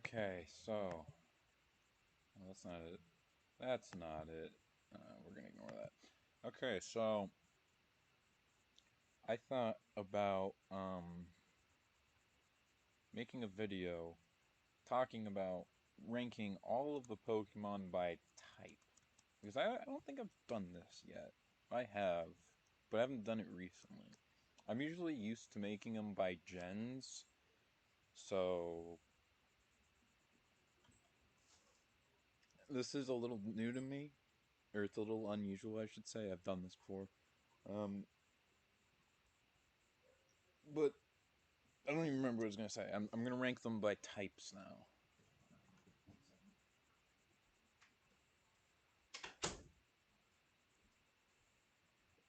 Okay, so well, that's not it. That's not it. We're gonna ignore that. Okay, so I thought about making a video talking about ranking all of the Pokemon by type because I don't think I've done this yet. I have, but I haven't done it recently. I'm usually used to making them by gens, so this is a little new to me, or it's a little unusual, I should say. I've done this before. Um, but I don't even remember what I was going to say. I'm going to rank them by types now.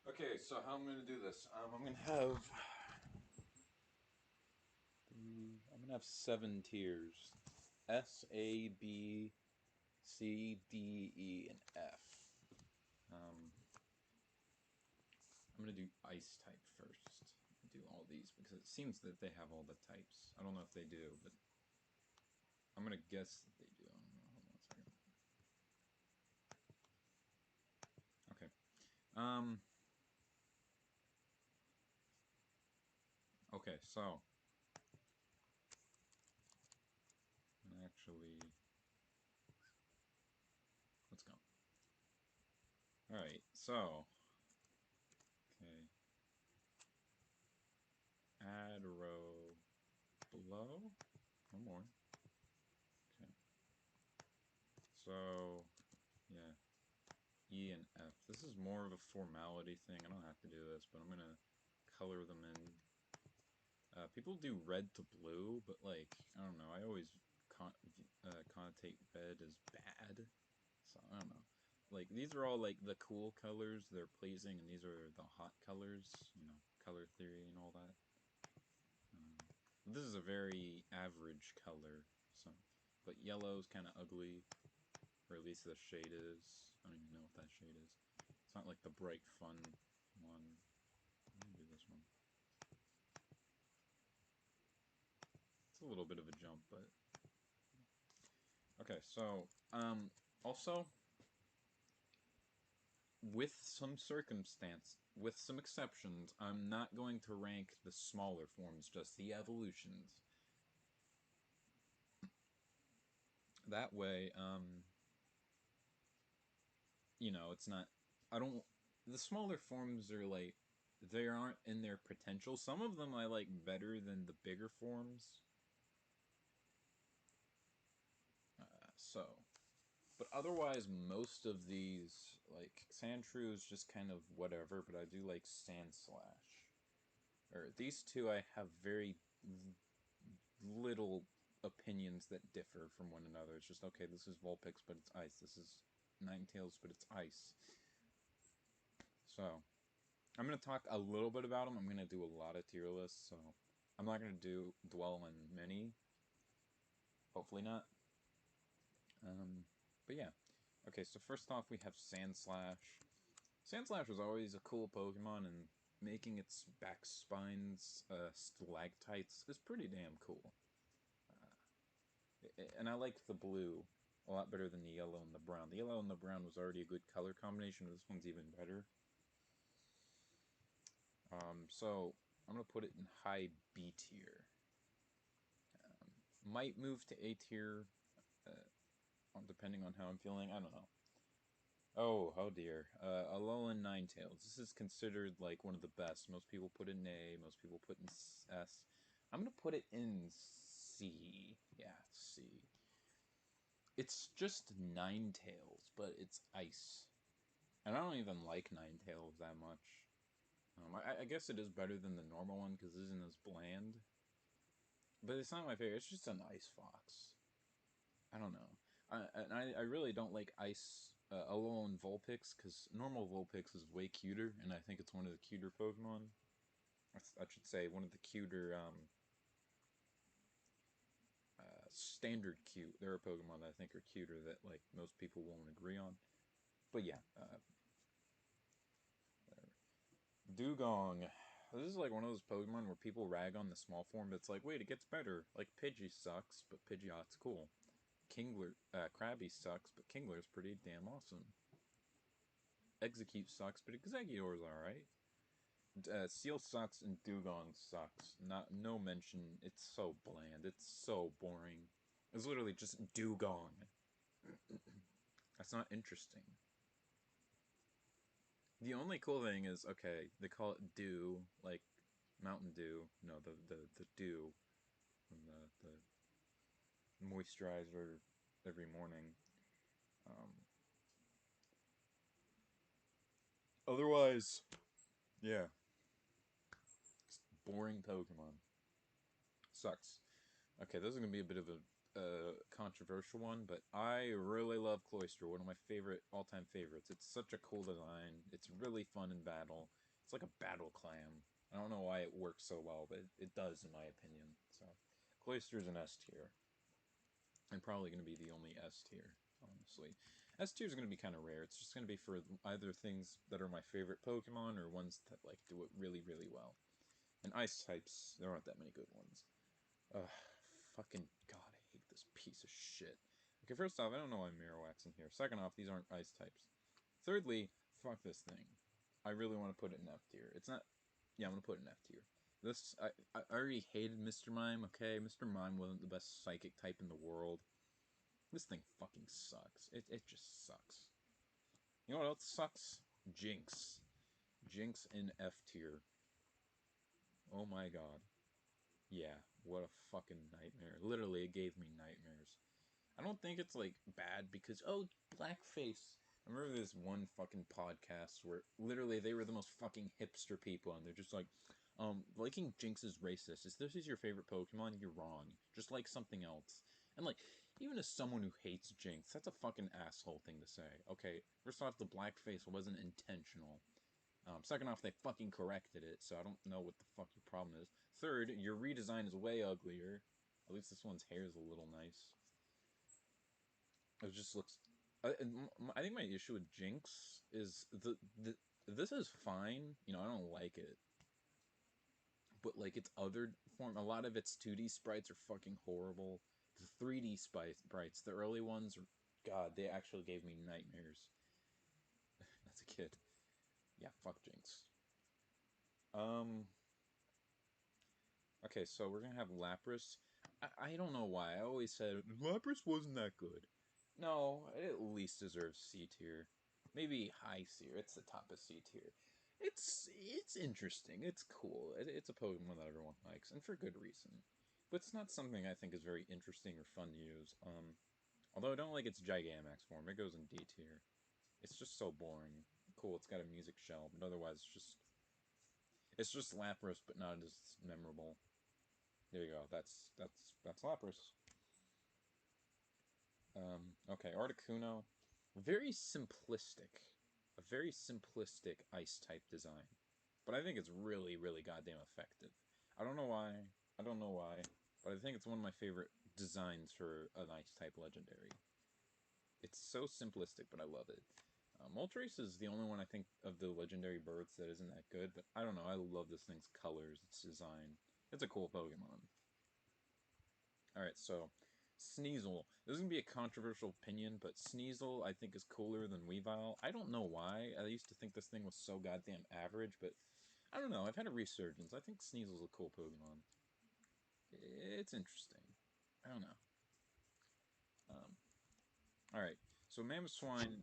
Okay, so how I'm going to do this? I'm going to have... I'm going to have 7 tiers. S, A, B, C, D, E, and F. I'm going to do Ice type first. Do all these, because it seems that they have all the types. I don't know if they do, but I'm going to guess that they do. I don't know. Hold on a second. Okay. Okay, so... Actually... Let's go. Alright, so... Okay. Add a row below. One more. Okay. So, yeah. E and F. This is more of a formality thing. I don't have to do this, but I'm gonna color them in. People do red to blue, but like, I don't know. I always connotate red as bad. So, I don't know. Like, these are all like the cool colors. They're pleasing, and these are the hot colors. You know, color theory and all that. This is a very average color, so, but yellow's kind of ugly, or at least the shade is. I don't even know what that shade is. It's not like the bright, fun one. Let me do this one. It's a little bit of a jump, but okay. So, also with some with some exceptions, I'm not going to rank the smaller forms, just the evolutions. That way, you know, it's not. I don't. The smaller forms are like they aren't in their potential. Some of them I like better than the bigger forms. So, but otherwise, most of these like Sandshrew is just kind of whatever. But I do like Sandslash. Or these two, I have very little opinions that differ from one another. It's just okay. This is Vulpix, but it's ice. This is Ninetales, but it's ice. So. I'm going to talk a little bit about them. I'm going to do a lot of tier lists, so I'm not going to dwell on many. Hopefully not. But yeah. Okay, so first off we have Sandslash. Sandslash was always a cool Pokemon, and making its back spines stalactites is pretty damn cool. And I like the blue a lot better than the yellow and the brown. The yellow and the brown was already a good color combination, but this one's even better. So I'm going to put it in high B tier. Might move to A tier, depending on how I'm feeling. I don't know. Oh dear. Alolan Ninetales. This is considered like one of the best. Most people put it in A. Most people put in S. I'm gonna put it in C. Yeah, C. It's just Ninetales, but it's ice, and I don't even like Ninetales that much. I guess it is better than the normal one because it isn't as bland. But it's not my favorite. It's just an ice fox. I don't know. I really don't like Ice Alolan Vulpix, because normal Vulpix is way cuter, and I think it's one of the cuter Pokemon. I should say one of the cuter, standard cute. There are Pokemon that I think are cuter that like most people won't agree on. But yeah, whatever. Dugong. This is like one of those Pokemon where people rag on the small form, but it's like, wait, it gets better. Like, Pidgey sucks, but Pidgeot's cool. Krabby sucks, but Kingler's pretty damn awesome. Execute sucks, but Exeggutor's alright. Seal sucks and Dugong sucks. No mention. It's so bland. It's so boring. It's literally just Dugong. That's not interesting. The only cool thing is, okay, they call it Dew, like Mountain Dew. No, the Dew from the moisturizer every morning. Otherwise, yeah, boring Pokemon. Sucks. Okay, this is gonna be a bit of a controversial one, but I really love Cloyster, one of my favorite all-time favorites. It's such a cool design. It's really fun in battle. It's like a battle clam. I don't know why it works so well, but it does, in my opinion. So, Cloyster's an S tier. And probably going to be the only S tier, honestly. S tier is going to be kind of rare. It's just going to be for either things that are my favorite Pokemon or ones that like do it really, really well. And Ice types, there aren't that many good ones. Ugh, fucking god, I hate this piece of shit. Okay, first off, I don't know why Marowak's in here. Second off, these aren't Ice types. Thirdly, fuck this thing. I really want to put it in F tier. It's not... Yeah, I'm going to put it in F tier. I already hated Mr. Mime, okay? Mr. Mime wasn't the best psychic type in the world. This thing fucking sucks. It just sucks. You know what else sucks? Jinx. Jinx in F tier. Oh my god. Yeah, what a fucking nightmare. Literally, it gave me nightmares. I don't think it's, like, bad because, oh, blackface. I remember this one fucking podcast where literally they were the most fucking hipster people, and they're just like, liking Jinx is racist. If this is your favorite Pokemon, you're wrong. Just like something else. And, like, even as someone who hates Jinx, that's a fucking asshole thing to say. Okay, first off, the blackface wasn't intentional. Second off, they fucking corrected it, so I don't know what the fuck your problem is. Third, your redesign is way uglier. At least this one's hair is a little nice. It just looks... I think my issue with Jinx is this is fine. You know, I don't like it. But, like, its other form, a lot of its 2D sprites are fucking horrible. The 3D sprites, the early ones, God, they actually gave me nightmares as a kid. Yeah, fuck Jinx. Okay, so we're gonna have Lapras. I don't know why. I always said Lapras wasn't that good. No, it at least deserves C tier. Maybe high C. It's the top of C tier. It's interesting. It's cool. It's a Pokemon that everyone likes, and for good reason. But it's not something I think is very interesting or fun to use. Although I don't like its Gigantamax form. It goes in D tier. It's just so boring. Cool, it's got a music shell, but otherwise it's just Lapras, but not as memorable. There you go. That's Lapras. Okay, Articuno. Very simplistic. A very simplistic ice type design. But I think it's really, really goddamn effective. I don't know why. I don't know why. But I think it's one of my favorite designs for an ice type legendary. It's so simplistic, but I love it. Moltres is the only one I think of the legendary birds that isn't that good, but I don't know. I love this thing's colors, its design. It's a cool Pokemon. Alright, so Sneasel. This is going to be a controversial opinion, but Sneasel I think is cooler than Weavile. I don't know why. I used to think this thing was so goddamn average, but I don't know. I've had a resurgence. I think Sneasel's a cool Pokemon. It's interesting. I don't know. Alright, so Mamoswine,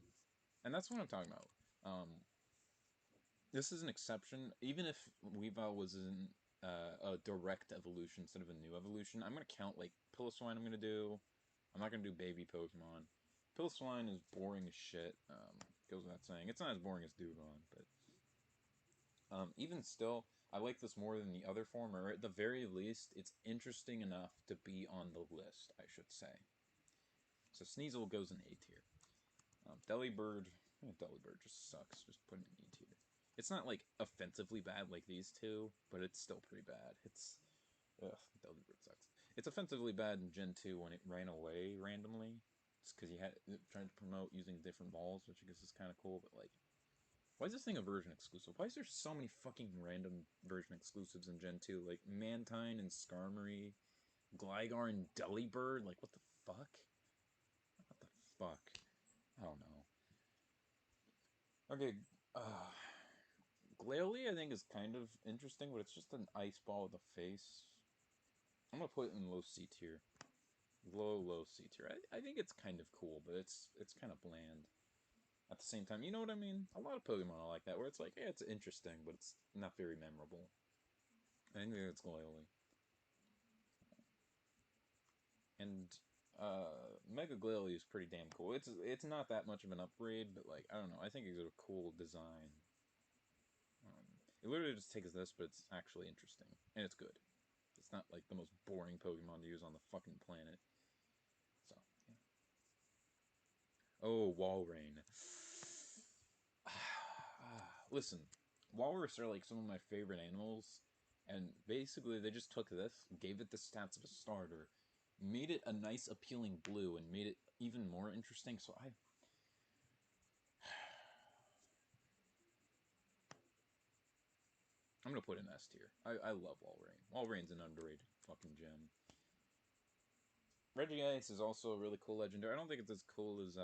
and that's what I'm talking about. This is an exception. Even if Weavile was in a direct evolution instead of a new evolution, I'm going to count, like, Piloswine I'm going to do. I'm not going to do baby Pokemon. Piloswine is boring as shit. Goes without saying. It's not as boring as Dugong, but... even still, I like this more than the other form, or at the very least, it's interesting enough to be on the list, I should say. So Sneasel goes in A tier. Delibird... Delibird just sucks. Just put it in E tier. It's not, like, offensively bad like these two, but it's still pretty bad. It's... Ugh, Delibird sucks. It's offensively bad in Gen 2 when it ran away randomly. It's because you had it tried to promote using different balls, which I guess is kind of cool, but, like... Why is this thing a version exclusive? Why is there so many fucking random version exclusives in Gen 2? Like, Mantine and Skarmory, Gligar and Delibird? Like, what the fuck? What the fuck? I don't know. Okay, Glalie I think is kind of interesting, but it's just an ice ball with a face. I'm gonna put it in low C tier. Low C tier. I think it's kind of cool, but it's kind of bland. At the same time, you know what I mean? A lot of Pokemon are like that, where it's like, yeah, it's interesting, but it's not very memorable. I think it's Glalie. And Mega Glalie is pretty damn cool. It's not that much of an upgrade, but like I don't know. I think it's a cool design. It literally just takes this, but it's actually interesting and it's good. It's not like the most boring Pokemon to use on the fucking planet. So yeah. Oh, Walrein. Listen, walrus are like some of my favorite animals, and basically they just took this, gave it the stats of a starter, made it a nice appealing blue, and made it even more interesting. So I'm gonna put in S tier. I love Walrein. Walrein's an underrated fucking gem. Regice is also a really cool legendary. I don't think it's as cool as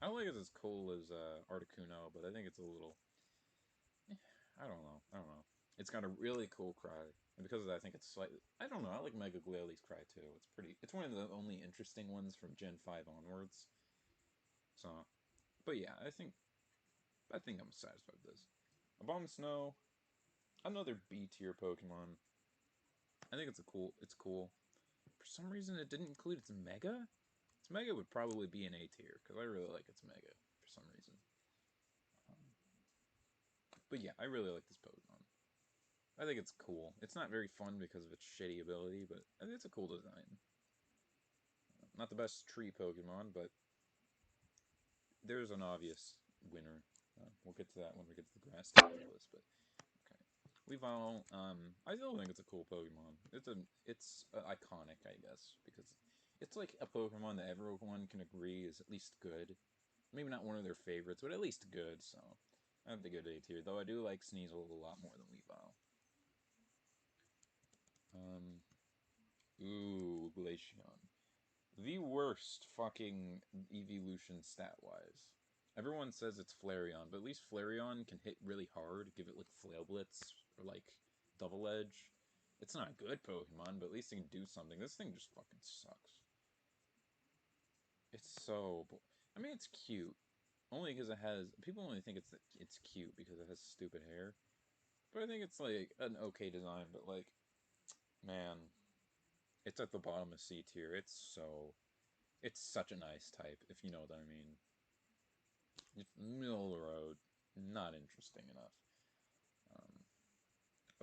I don't think it's as cool as Articuno, but I think it's a little. I don't know. I don't know. It's got a really cool cry, and because of that, I think it's slightly. I don't know. I like Mega Glalie cry too. It's pretty. It's one of the only interesting ones from Gen 5 onwards. So, but yeah, I think I'm satisfied with this. Abomasnow, another B tier Pokemon. I think it's a cool. It's cool. For some reason, it didn't include its Mega. Its Mega would probably be an A tier because I really like its Mega for some reason. But yeah, I really like this Pokemon. I think it's cool. It's not very fun because of its shitty ability, but I think it's a cool design. Not the best tree Pokemon, but there's an obvious winner. We'll get to that when we get to the grass type list, but okay. Weavile, I still think it's a cool Pokemon. It's iconic, I guess, because it's like a Pokemon that everyone can agree is at least good. Maybe not one of their favorites, but at least good, so I have the good A tier, though I do like Sneasel a lot more than Weavile. Ooh, Glaceon. The worst fucking evolution stat-wise. Everyone says it's Flareon, but at least Flareon can hit really hard, give it like Flail Blitz or like Double Edge. It's not a good Pokemon, but at least it can do something. This thing just fucking sucks. It's so. I mean, it's cute. Only because it has. People only think it's cute because it has stupid hair. But I think it's like an okay design, but like, man, it's at the bottom of C tier. It's such a nice type, if you know what I mean. Middle of the road, not interesting enough. Um,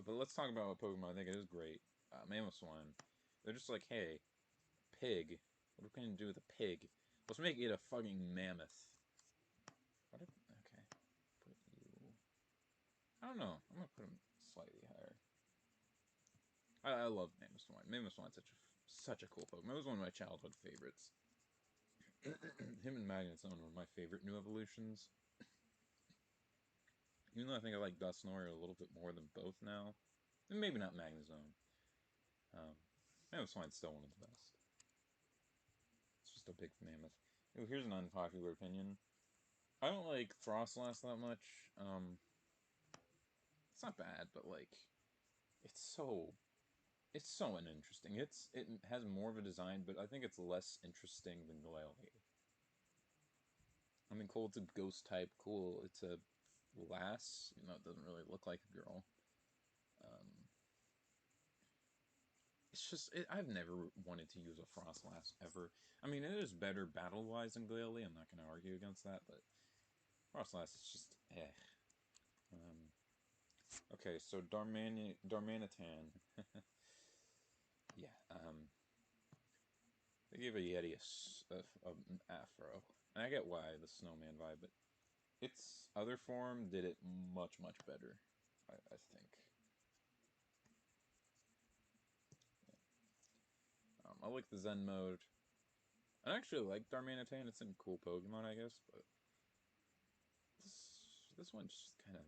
but let's talk about what Pokemon I think it is great. Mamoswine. They're just like, hey, pig. What can you do with a pig? Let's make it a fucking mammoth. Okay. Put you. I don't know. I'm gonna put him slightly higher. I love Mamoswine. Mamoswine's such a cool Pokemon. It was one of my childhood favorites. Him and Magneton were my favorite new evolutions. Even though I think I like Dusknoir a little bit more than both now. And maybe not Magnezone. Mamoswine's still one of the best. It's just a big mammoth. Ooh, here's an unpopular opinion. I don't like Frostlass that much. It's not bad, but like, it's so it's so uninteresting. It has more of a design, but I think it's less interesting than Glalie. I mean, cool. It's a ghost type. Cool. It's a lass. You know, it doesn't really look like a girl. Um, it's just I've never wanted to use a Frostlass ever. I mean, it is better battle-wise than Glalie. I'm not going to argue against that, but Frostlass is just eh. Um, okay, so Darmanitan. Yeah. They gave a Yeti an afro, and I get why the snowman vibe, but its other form did it much better. I think. I like the Zen mode. I actually like Darmanitan. It's a cool Pokemon, I guess, but This one's just kind of...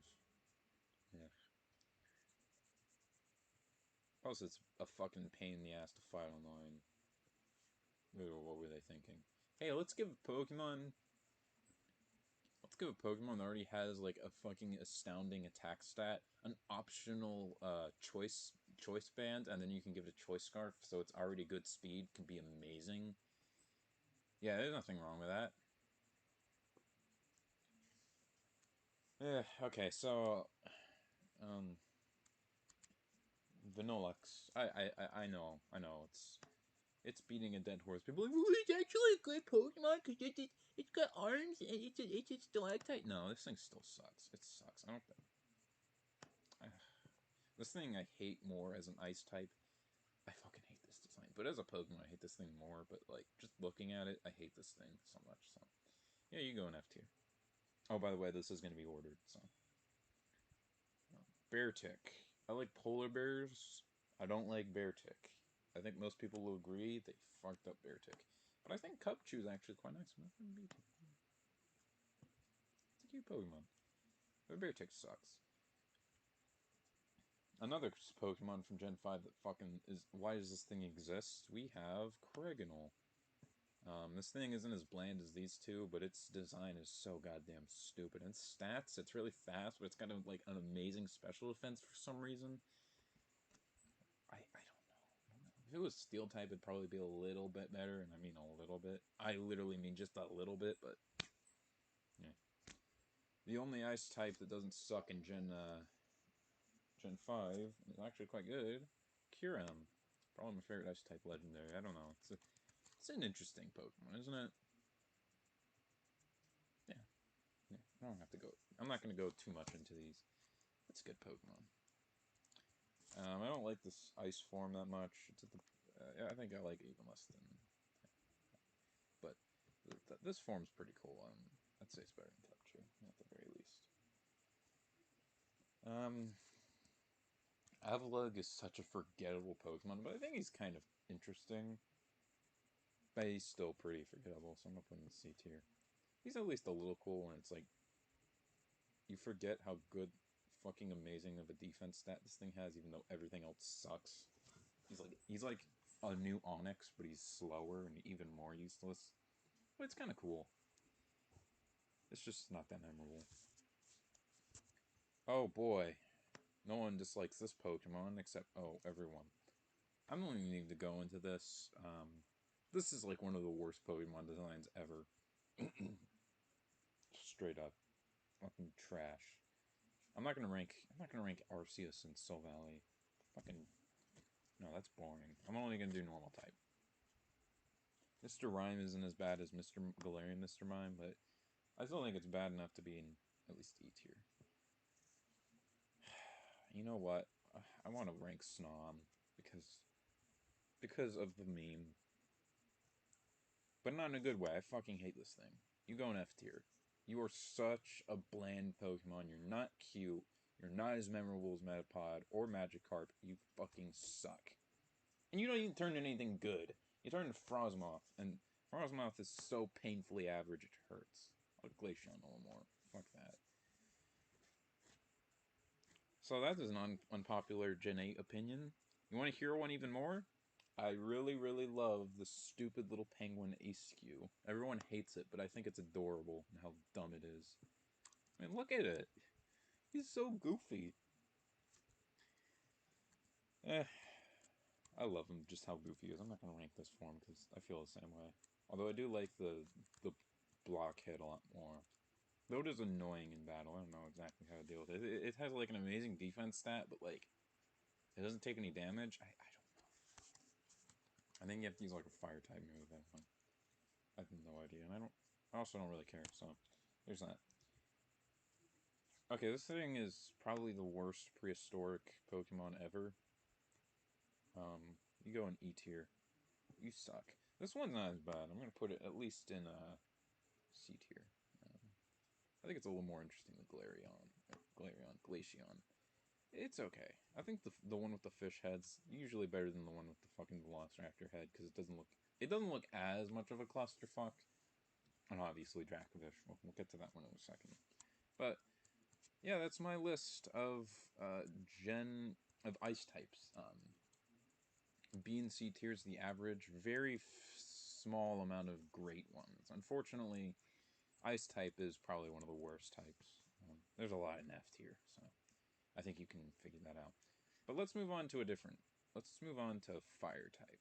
yeah. Plus, it's a fucking pain in the ass to fight online. What were they thinking? Hey, let's give a Pokemon that already has like a fucking astounding attack stat an optional choice band, and then you can give it a choice scarf, so it's already good speed, can be amazing. Yeah, there's nothing wrong with that. Yeah, okay, so Vanolux. I know, it's beating a dead horse. People are like, well, it's actually a good Pokemon because it's got arms and it's a stalactite. No, this thing still sucks. It sucks. I don't think... this thing I hate more as an ice type. I fucking hate this design. But as a Pokemon, I hate this thing more. But like, just looking at it, I hate this thing so much. So, yeah, you go in F tier. Oh, by the way, this is going to be ordered. So, Beartic. I like polar bears. I don't like Beartic. I think most people will agree they fucked up Beartic. But I think Cubchoo is actually quite nice. It's a cute Pokemon. But Beartic sucks. Another Pokemon from Gen 5 that fucking is... why does this thing exist? We have Cragonol. This thing isn't as bland as these two, but its design is so goddamn stupid. And stats, it's really fast, but it's got like an amazing special defense for some reason. I don't know. If it was Steel type, it'd probably be a little bit better, and I mean a little bit. I literally mean just a little bit, but yeah. The only Ice type that doesn't suck in Gen 5 is actually quite good. Kyurem. Probably my favorite Ice type legendary. I don't know. It's an interesting Pokemon, isn't it? Yeah. Yeah. I don't have to go. I'm not going to go too much into these. It's a good Pokemon. I don't like this ice form that much. It's at the, I think I like it even less than... but this form's pretty cool. I'd say it's better than Pikachu, at the very least. Avalugg is such a forgettable Pokemon, but I think he's kind of interesting. But he's still pretty forgettable, so I'm gonna put him in C tier. He's at least a little cool when it's like... you forget how good, fucking amazing of a defense stat this thing has, even though everything else sucks. He's like a new Onix, but he's slower and even more useless. But it's kind of cool. It's just not that memorable. Oh boy. No one dislikes this Pokemon except, oh, everyone. I don't even need to go into this. This is like one of the worst Pokemon designs ever. Straight up. Fucking trash. I'm not gonna rank Arceus and Soul Valley. Fucking... no, that's boring. I'm only gonna do normal type. Mr. Rhyme isn't as bad as Mr. Galarian Mr. Mime, but I still think it's bad enough to be in at least E tier. You know what? I want to rank Snom because of the meme. But not in a good way. I fucking hate this thing. You go in F tier. You are such a bland Pokemon. You're not cute. You're not as memorable as Metapod or Magikarp. You fucking suck. And you don't even turn into anything good. You turn into Frosmoth, and Frosmoth is so painfully average it hurts. I'll Glaceon a little more. Fuck that. So that is an unpopular Gen 8 opinion. You want to hear one even more? I really, really love the stupid little penguin Askew. Everyone hates it, but I think it's adorable and how dumb it is. I mean, look at it. He's so goofy. I love him, just how goofy he is. I'm not going to rank this form because I feel the same way. Although I do like the blockhead a lot more. Though it is annoying in battle, I don't know exactly how to deal with it. It has like an amazing defense stat, but like, it doesn't take any damage. I don't know. I think you have to use like a fire type move. I have no idea, and I also don't really care, so there's that. Okay, this thing is probably the worst prehistoric Pokemon ever. You go in E tier. You suck. This one's not as bad. I'm gonna put it at least in C tier. I think it's a little more interesting than Glaceon. It's okay. I think the one with the fish head's usually better than the one with the fucking Velociraptor head because it doesn't look as much of a clusterfuck. And obviously Dracovish. We'll get to that one in a second. But yeah, that's my list of ice types. B and C tiers, the average, very small amount of great ones. Unfortunately, ice type is probably one of the worst types. There's a lot in F tier, so I think you can figure that out. But let's move on to a different. Let's move on to fire type.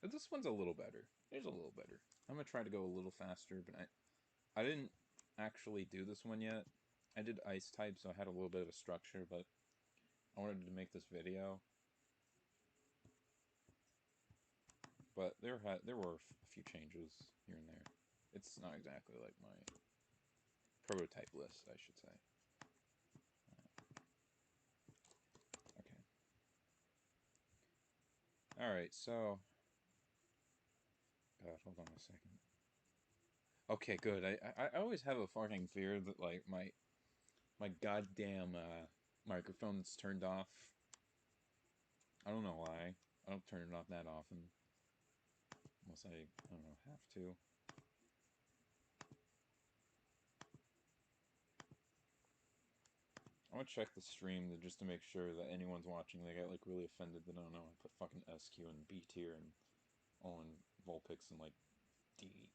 But this one's a little better. It's a little better. I'm gonna try to go a little faster, but I didn't actually do this one yet. I did ice type, so I had a little bit of a structure, but I wanted to make this video. But there were a few changes here and there. It's not exactly like my prototype list, I should say. Okay. Alright, so... God, hold on a second. Okay, good. I always have a fucking fear that, like, my goddamn microphone's turned off. I don't know why. I don't turn it off that often. Unless I don't know, have to. I'm gonna check the stream just to make sure that anyone's watching. They get, like, really offended that, I don't know, I put fucking SQ and B tier and all in Vulpix and, like, D.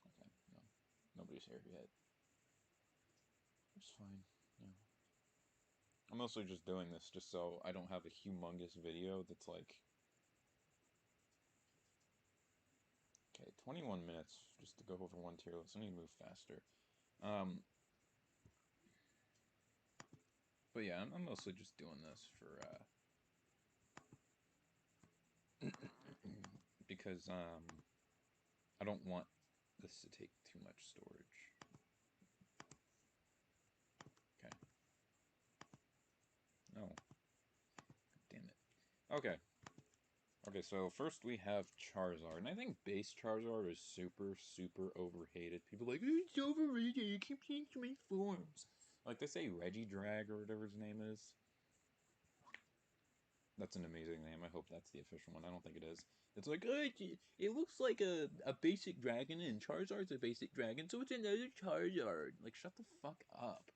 Okay, no. Nobody's here yet. It's fine, yeah. I'm mostly just doing this just so I don't have a humongous video that's like... Okay, 21 minutes just to go over one tier list. I need to move faster. But yeah, I'm mostly just doing this for, because, I don't want this to take too much storage. Okay. Oh. Damn it. Okay. Okay, so first we have Charizard, and I think base Charizard is super, super overhated. People are like, it's overrated, you keep changing so many forms. Like, they say Regidrag or whatever his name is. That's an amazing name. I hope that's the official one. I don't think it is. It's like, oh, it looks like a basic dragon, and Charizard's a basic dragon, so it's another Charizard. Like, shut the fuck up.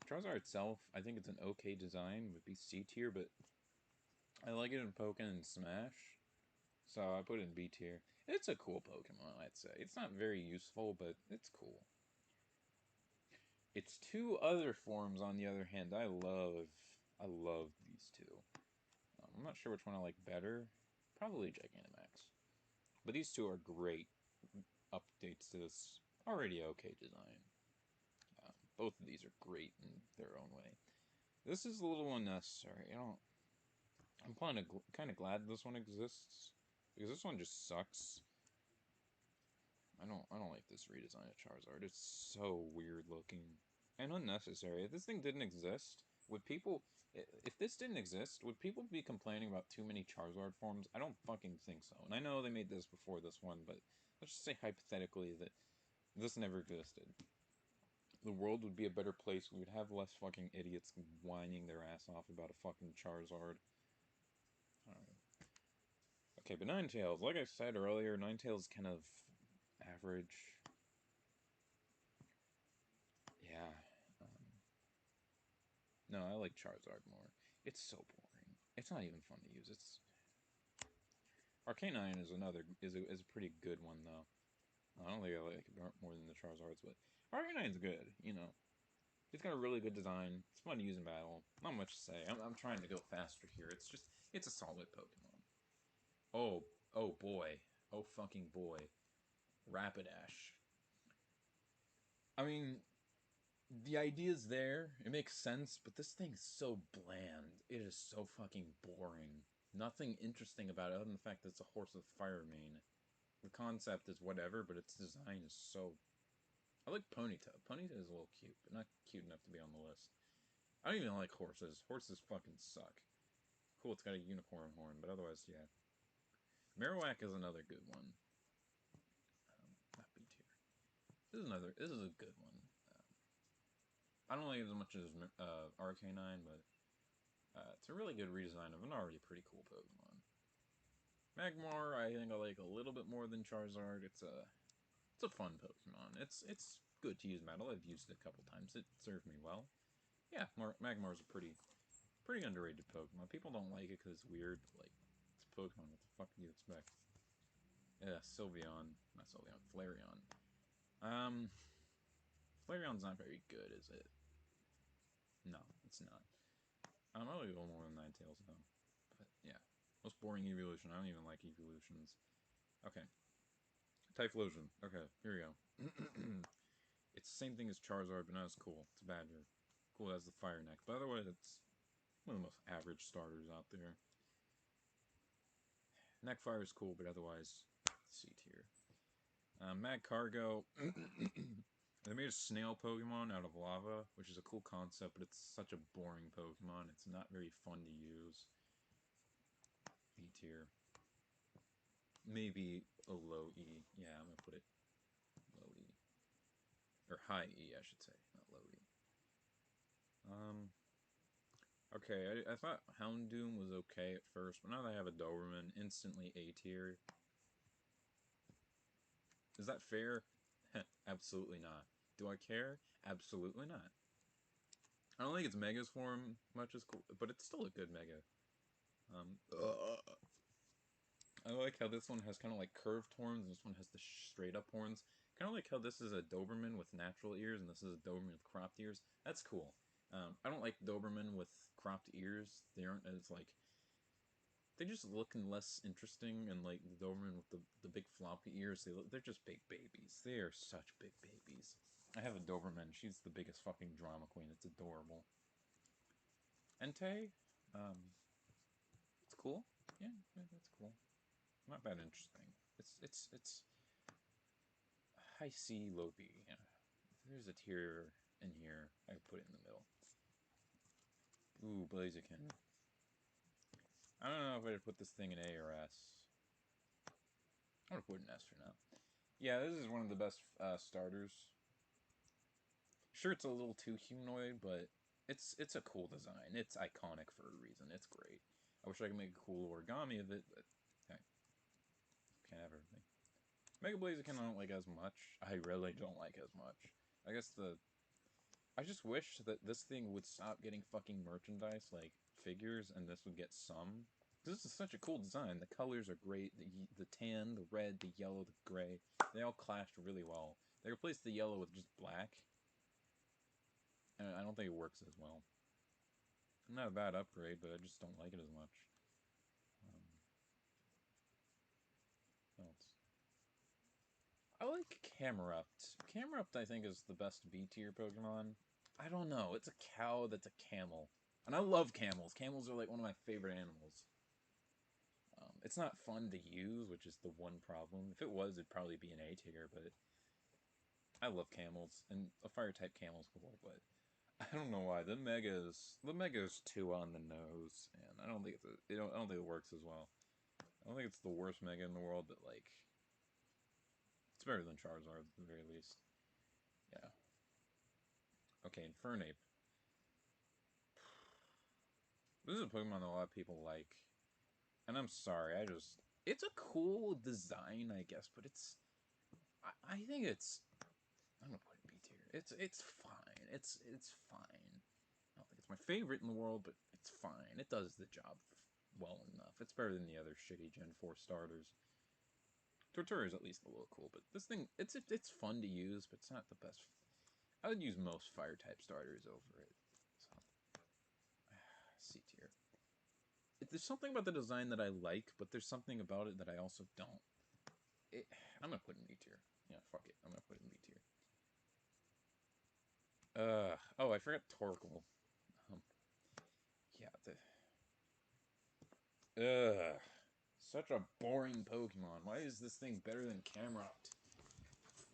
Charizard itself, I think it's an okay design. Would be C tier, but I like it in Pokken and Smash. So I put it in B tier. It's a cool Pokemon, I'd say. It's not very useful, but it's cool. Its two other forms, on the other hand, I love these two. I'm not sure which one I like better. Probably Gigantamax. But these two are great updates to this already okay design. Both of these are great in their own way. This is a little unnecessary. I'm kind of glad this one exists because this one just sucks. I don't like this redesign of Charizard. It's so weird looking and unnecessary. If this thing didn't exist, would people... If this didn't exist, would people be complaining about too many Charizard forms? I don't fucking think so. And I know they made this before this one, but let's just say hypothetically that this never existed. The world would be a better place. We would have less fucking idiots whining their ass off about a fucking Charizard. Alright. Okay, but Ninetales. Like I said earlier, Ninetales is kind of average. Yeah. No, I like Charizard more. It's so boring. It's not even fun to use. It's... Arcanine is is a pretty good one though. I don't think I like it more than the Charizards, but Arcanine's good. You know, it's got a really good design. It's fun to use in battle. Not much to say. I'm trying to go faster here. It's a solid Pokemon. Oh boy. Oh fucking boy. Rapidash. I mean, the idea's there, it makes sense, but this thing's so bland. It is so fucking boring. Nothing interesting about it other than the fact that it's a horse with fire mane. The concept is whatever, but its design is so... I like Ponyta. Ponyta is a little cute, but not cute enough to be on the list. I don't even like horses. Horses fucking suck. Cool, it's got a unicorn horn, but otherwise, yeah. Marowak is another good one. Not B tier. This is a good one. I don't like it as much as Arcanine, but it's a really good redesign of an already pretty cool Pokemon. Magmar, I think I like a little bit more than Charizard. It's a fun Pokemon. It's good to use metal. I've used it a couple times. It served me well. Yeah, Magmar's a pretty underrated Pokemon. People don't like it because it's weird, but, like, it's a Pokemon. What the fuck do you expect? Yeah, Sylveon. Not Sylveon. Flareon. Flareon's not very good, is it? No, it's not. I'm probably go more than Ninetales, though. But, yeah. Most boring evolution. I don't even like evolutions. Okay. Typhlosion. Okay, here we go. It's the same thing as Charizard, but not as cool. It's a Badger. Cool, it has the Fire Neck. But otherwise, it's one of the most average starters out there. Neck Fire is cool, but otherwise, C tier. Mad Cargo. They made a snail Pokemon out of lava, which is a cool concept, but it's such a boring Pokemon. It's not very fun to use. B tier. Maybe a low E. Yeah, I'm gonna put it low E. Or high E, I should say, not low E. Okay, I thought Houndoom was okay at first, but now that I have a Doberman, instantly A tier. Is that fair? Absolutely not. Do I care? Absolutely not. I don't think its Mega's form much as cool, but it's still a good Mega. I like how this one has kind of like curved horns, and this one has the straight up horns. Kind of like how this is a Doberman with natural ears, and this is a Doberman with cropped ears. That's cool. I don't like Doberman with cropped ears. They aren't as like they just look less interesting, and like the Doberman with the big floppy ears, they're just big babies. They are such big babies. I have a Doberman. She's the biggest fucking drama queen. It's adorable. Entei, it's cool. Yeah, that's cool. Not that interesting. It's high C, low B. Yeah. If there's a tier in here, I would put it in the middle. Ooh, Blaziken. I don't know if I'd put this thing in A or S. I'm gonna put it in S for now. Yeah, this is one of the best starters. Sure, it's a little too humanoid, but it's a cool design. It's iconic for a reason. It's great. I wish I could make a cool origami of it, but hey, can't have everything. Mega Blaziken I don't like as much. I really don't like as much. I guess I just wish that this thing would stop getting fucking merchandise, like figures, and this would get some. This is such a cool design. The colors are great. The tan, the red, the yellow, the gray. They all clashed really well. They replaced the yellow with just black. And I don't think it works as well. Not a bad upgrade, but I just don't like it as much. What else? I like Camerupt. Camerupt, I think, is the best B tier Pokemon. I don't know. It's a cow that's a camel. And I love camels. Camels are like one of my favorite animals. It's not fun to use, which is the one problem. If it was, it'd probably be an A tier, but I love camels. And a fire type camel's cool, but I don't know why. The Mega's too on the nose, and I don't think I don't think it works as well. I don't think it's the worst Mega in the world, but like it's better than Charizard at the very least. Yeah. Okay, Infernape. This is a Pokemon that a lot of people like. And I'm sorry, it's a cool design, I guess, but I think I'm gonna put it B tier. It's fine. It's fine. I don't think it's my favorite in the world, but it's fine. It does the job well enough. It's better than the other shitty Gen 4 starters. Torterra is at least a little cool, but this thing, it's fun to use, but it's not the best. I would use most fire type starters over it. So, C tier. There's something about the design that I like, but there's something about it that I also don't. I'm gonna put it in B tier. Yeah, fuck it. I'm gonna put it in B tier. Oh, I forgot Torkle. Um, yeah, such a boring Pokemon. Why is this thing better than Camerupt?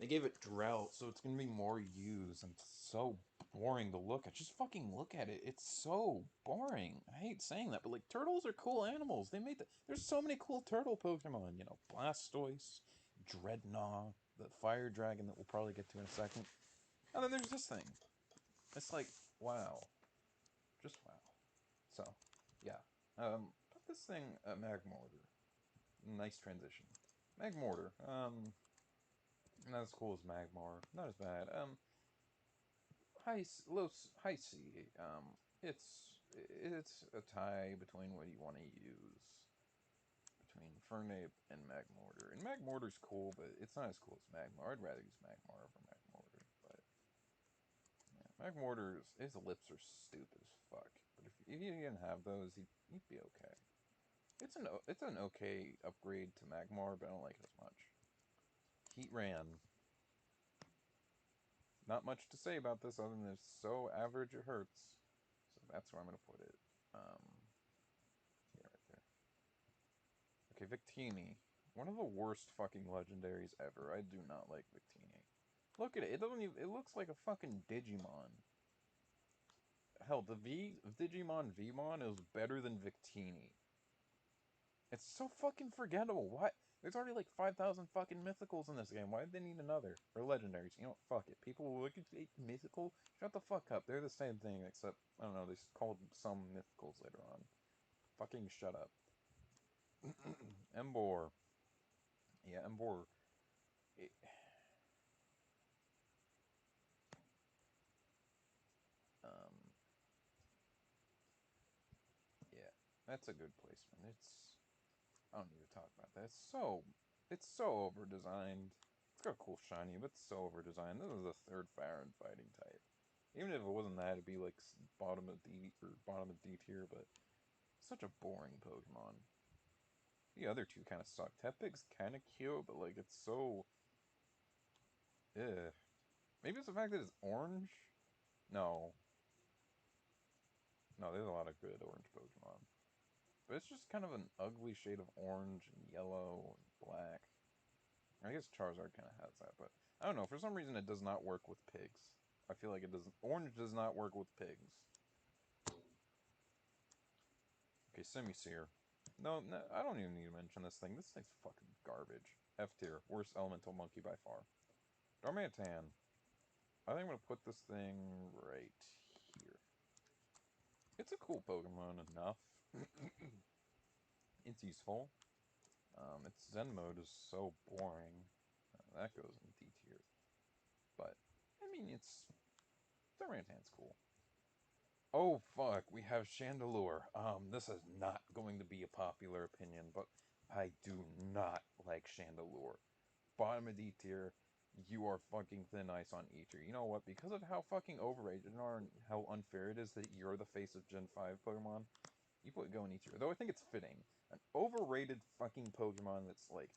They gave it Drought, so it's gonna be more used, and it's so boring to look at. Just fucking look at it. It's so boring. I hate saying that, but like turtles are cool animals. There's so many cool turtle Pokemon. You know, Blastoise, Dreadnought, the Fire Dragon that we'll probably get to in a second, and then there's this thing. It's like wow, just wow. So, yeah. Put this thing at Magmortar. Nice transition. Magmortar. Not as cool as Magmar. Not as bad. High C. It's a tie between what you want to use between Fernape and Magmortar. And Magmortar's cool, but it's not as cool as Magmar. I'd rather use Magmar over Magmortar, but yeah, Magmortar's his lips are stupid as fuck. But if you didn't have those, he'd be okay. It's an okay upgrade to Magmar, but I don't like it as much. Heat Ran. Not much to say about this other than it's so average it hurts. So that's where I'm gonna put it. Yeah, right there. Okay, Victini. One of the worst fucking legendaries ever. I do not like Victini. Look at it. It doesn't even. It looks like a fucking Digimon. Hell, the Digimon Vmon is better than Victini. It's so fucking forgettable. Why? There's already like 5,000 fucking mythicals in this game. Why did they need another? Or legendaries? You know what? Fuck it. People will look at mythical. Shut the fuck up. They're the same thing, except I don't know. They called some mythicals later on. Fucking shut up. Embor. Yeah, Embor. It, um. Yeah, that's a good placement. I don't need to talk about that. It's so over designed. It's got a cool shiny, but it's so over designed. This is a third fire and fighting type. Even if it wasn't that, it'd be like bottom of D or bottom of D tier. But such a boring Pokemon. The other two kind of suck. Tepig's kind of cute, but like it's so. Ugh. Maybe it's the fact that it's orange. No, no, there's a lot of good orange Pokemon, but it's just kind of an ugly shade of orange and yellow and black. I guess Charizard kind of has that, but I don't know. For some reason, it does not work with pigs. I feel like it doesn't. Orange does not work with pigs. Okay, Semi-Seer. No, I don't even need to mention this thing. This thing's fucking garbage. F tier. Worst elemental monkey by far. Darmanitan. I think I'm going to put this thing right here. It's a cool Pokemon enough. It's useful. Its Zen mode is so boring. That goes in D tier. But, I mean, Darmanitan's cool. Oh fuck, we have Chandelure. This is not going to be a popular opinion, but I do not like Chandelure. Bottom of D tier, you are fucking thin ice on E tier. You know what? Because of how fucking overrated and how unfair it is that you're the face of Gen 5 Pokemon, you put go in E tier. Though I think it's fitting. An overrated fucking Pokemon that's like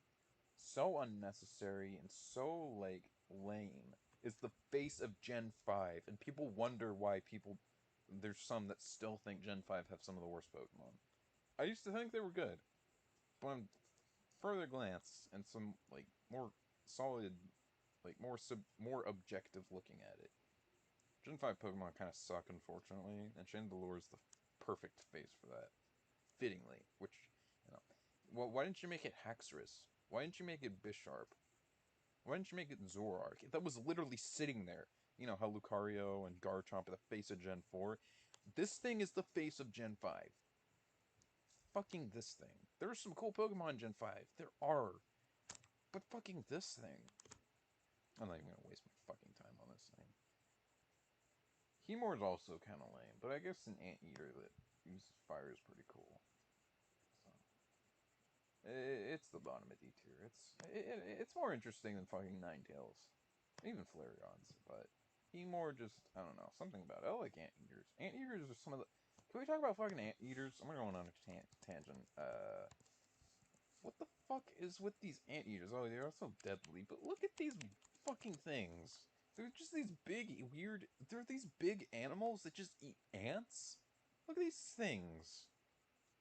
so unnecessary and so like lame is the face of Gen 5, and people wonder why people there's some that still think Gen 5 have some of the worst Pokemon. I used to think they were good, but on further glance and some like more solid, like more objective looking at it, Gen 5 Pokemon kind of suck, unfortunately, and Chandelure is the perfect face for that, fittingly. Which, you know, well, why didn't you make it Haxorus? Why didn't you make it Bisharp? Why didn't you make it Zoroark? That was literally sitting there. You know how Lucario and Garchomp are the face of Gen 4? This thing is the face of Gen 5. Fucking this thing. There are some cool Pokemon in Gen 5. There are. But fucking this thing. I'm not even gonna waste my fucking time on this thing. Heimor's also kind of lame, but I guess an Anteater that uses fire is pretty cool. So, it's the bottom of D tier. It's more interesting than fucking Ninetales. Even Flareons, but Heimor just, I don't know, something about it. I like Anteaters. Anteaters are some of the... Can we talk about fucking Anteaters? I'm going on a tangent. What the fuck is with these Anteaters? Oh, they're so deadly, but look at these fucking things. They're just these big, weird... They're these big animals that just eat ants? Look at these things.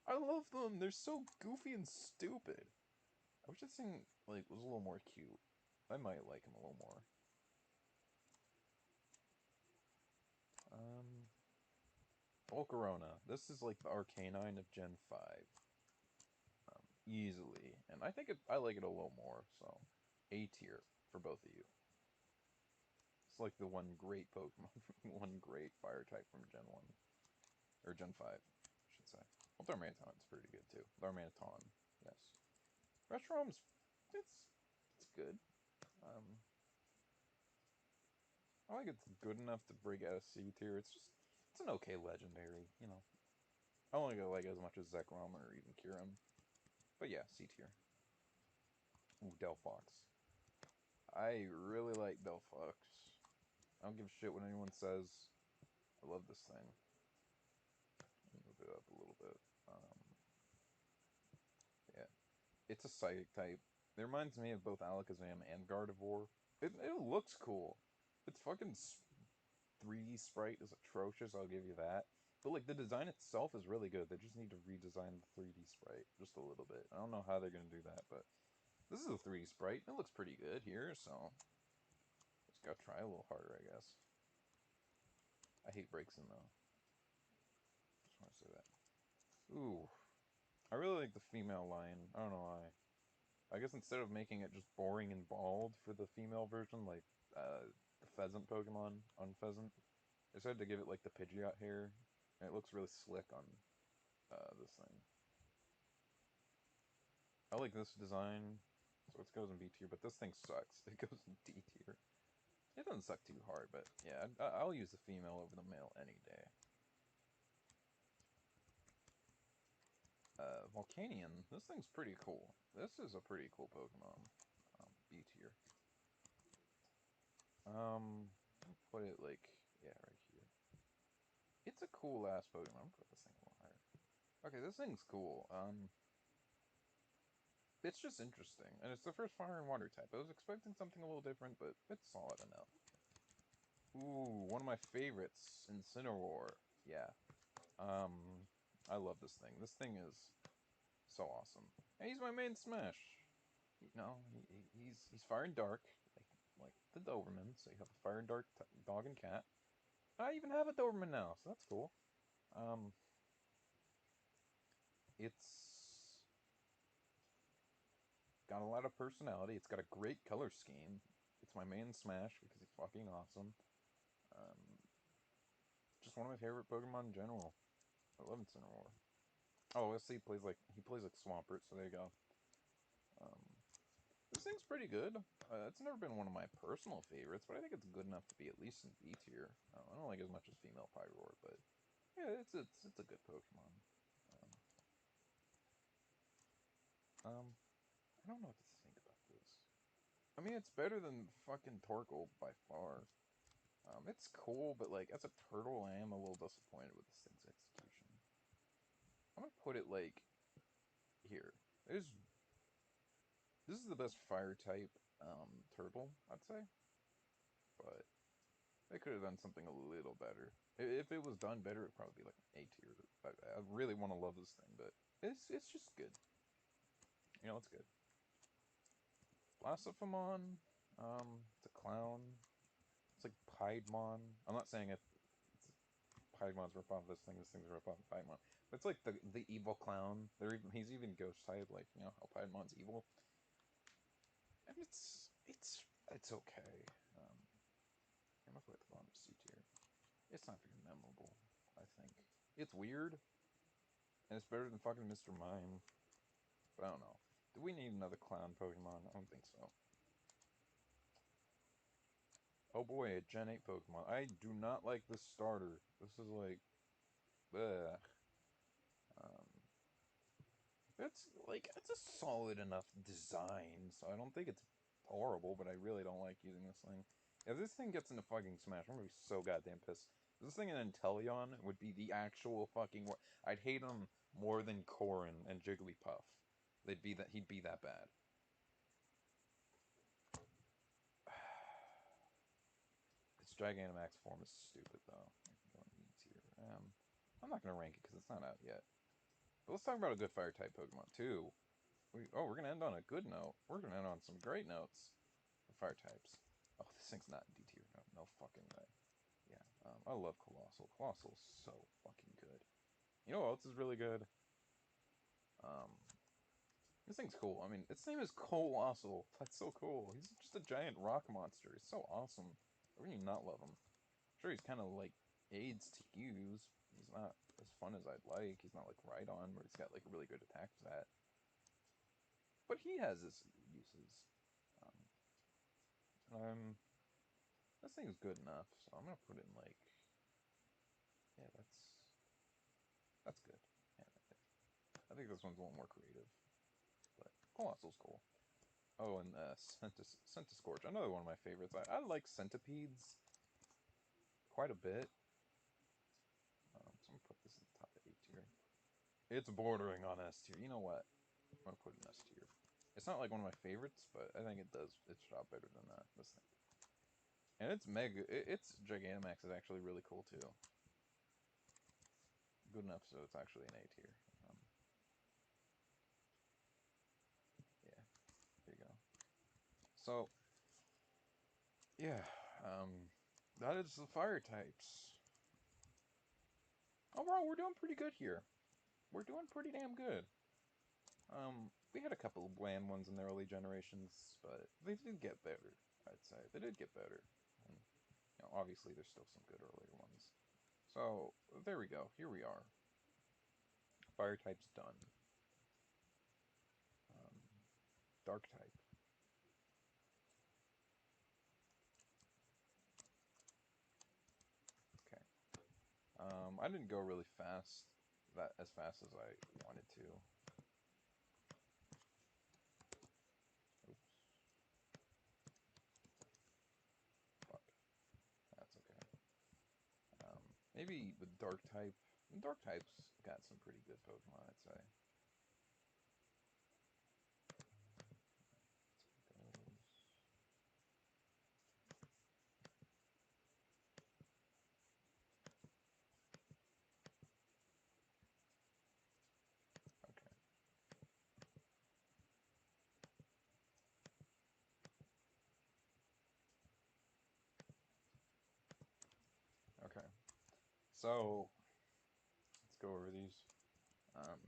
I love them. They're so goofy and stupid. I wish this thing, like, was a little more cute. I might like him a little more. Volcarona. This is like the Arcanine of Gen 5. Easily. And I think I like it a little more, so A tier for both of you. It's like the one great Pokemon, one great fire type from Gen 1. Or Gen 5, I should say. Well, Darmaniton's pretty good too. Darmaniton, yes. Reshiram's, it's good. I think it's good enough to break out a C tier. It's an okay legendary, you know. I don't think I like it as much as Zekrom or even Kyurem. But yeah, C tier. Ooh, Delphox. I really like Delphox. I don't give a shit what anyone says. I love this thing. Move it up a little bit. Yeah. It's a Psychic type. It reminds me of both Alakazam and Gardevoir. It looks cool. Its fucking 3D sprite is atrocious, I'll give you that. But like the design itself is really good. They just need to redesign the 3D sprite just a little bit. I don't know how they're gonna do that, but this is a 3D sprite. It looks pretty good here, so just gotta try a little harder, I guess. I hate Braixen though. Just want to say that. Ooh, I really like the female line. I don't know why. I guess instead of making it just boring and bald for the female version, like the pheasant Pokemon on Pheasant, I decided to give it like the Pidgeot hair, and it looks really slick on this thing. I like this design, so it goes in B tier, but this thing sucks. It goes in D tier. It doesn't suck too hard, but yeah, I'll use the female over the male any day. Volcanion, this thing's pretty cool. This is a pretty cool Pokemon. B tier. Put it like, yeah, right here. It's a cool ass Pokemon. I'm gonna put this thing a little higher. Okay, this thing's cool. It's just interesting, and it's the first fire and water type. I was expecting something a little different, but it's solid enough. Ooh, one of my favorites, Incineroar. Yeah. I love this thing. This thing is so awesome. And he's my main Smash. You know, he's Fire and Dark, like the Doberman. So you have a Fire and Dark dog and cat. I even have a Doberman now, so that's cool. Um, it's got a lot of personality. It's got a great color scheme. It's my main Smash because he's fucking awesome. Um, just one of my favorite Pokemon in general. I love Incineroar. Oh, let's see. He plays like Swampert. So there you go. Um, this thing's pretty good. It's never been one of my personal favorites, but I think it's good enough to be at least in B tier. I don't like as much as female Pyroar, but yeah, it's a good Pokemon. Um, I don't know what to think about this. I mean, it's better than fucking Torkoal by far. It's cool, but like as a turtle, I am a little disappointed with this thing's execution. I'm gonna put it like here. There's This is the best fire type turtle, I'd say, but they could have done something a little better. If it was done better, it'd probably be like an A tier. I really want to love this thing, but it's just good. You know, it's good. Blastophomon, it's a clown. It's like Piedmon. I'm not saying if Piedmon's rip off this thing, this thing's rip off of Piedmon. But it's like the evil clown. He's even ghost type, like you know how Piedmon's evil, and it's okay. I'm gonna put it at the bottom of C tier. It's not very memorable, I think. It's weird, and it's better than fucking Mr. Mime. But I don't know. Do we need another clown Pokemon? I don't think so. Oh boy, a Gen 8 Pokemon. I do not like this starter. This is like... Ugh. Um, it's a solid enough design, so I don't think it's horrible, but I really don't like using this thing. If this thing gets into fucking Smash, I'm gonna be so goddamn pissed. If this thing in Inteleon would be the actual fucking I'd hate him more than Corrin and Jigglypuff. He'd be that bad. Its Gigantamax form is stupid though. I can go in E tier. I'm not gonna rank it because it's not out yet. But let's talk about a good fire type Pokemon too. We're gonna end on a good note. We're gonna end on some great notes. The fire types. Oh, this thing's not in D tier. No fucking way. Yeah, I love Colossal. Colossal's so fucking good. You know what else is really good? Um, this thing's cool. I mean, its name is Colossal. That's so cool. He's just a giant rock monster. He's so awesome. How can you not love him? Sure, he's kind of like AIDS to use. He's not as fun as I'd like. He's not like Rhydon, where he's got like a really good attack stat. But he has his uses. Um, um This thing's good enough, so I'm gonna put it in like, yeah, that's good. Yeah, I think this one's a little more creative, but Colossal's cool. Oh, and Centiskorch, another one of my favorites. I like centipedes quite a bit. So I'm gonna put this in the top of A tier. It's bordering on S tier. You know what? I'm gonna put it in S tier. It's not like one of my favorites, but I think it does its job better than that. This thing. And it's mega. Its Gigantamax is actually really cool too. Good enough, so it's actually an A tier. Yeah, there you go. So, yeah, that is the fire types. Overall, we're doing pretty good here. We're doing pretty damn good. We had a couple of bland ones in the early generations, but they did get better. I'd say they did get better, and obviously there's still some good earlier ones. So there we go. Here we are. Fire type's done. Um, Dark type. Okay. I didn't go really fast, that as fast as I wanted to. Oops. Fuck. That's okay. Maybe with dark type. Dark type's got some pretty good Pokemon, I'd say. Okay. Okay. So let's go over these. Um,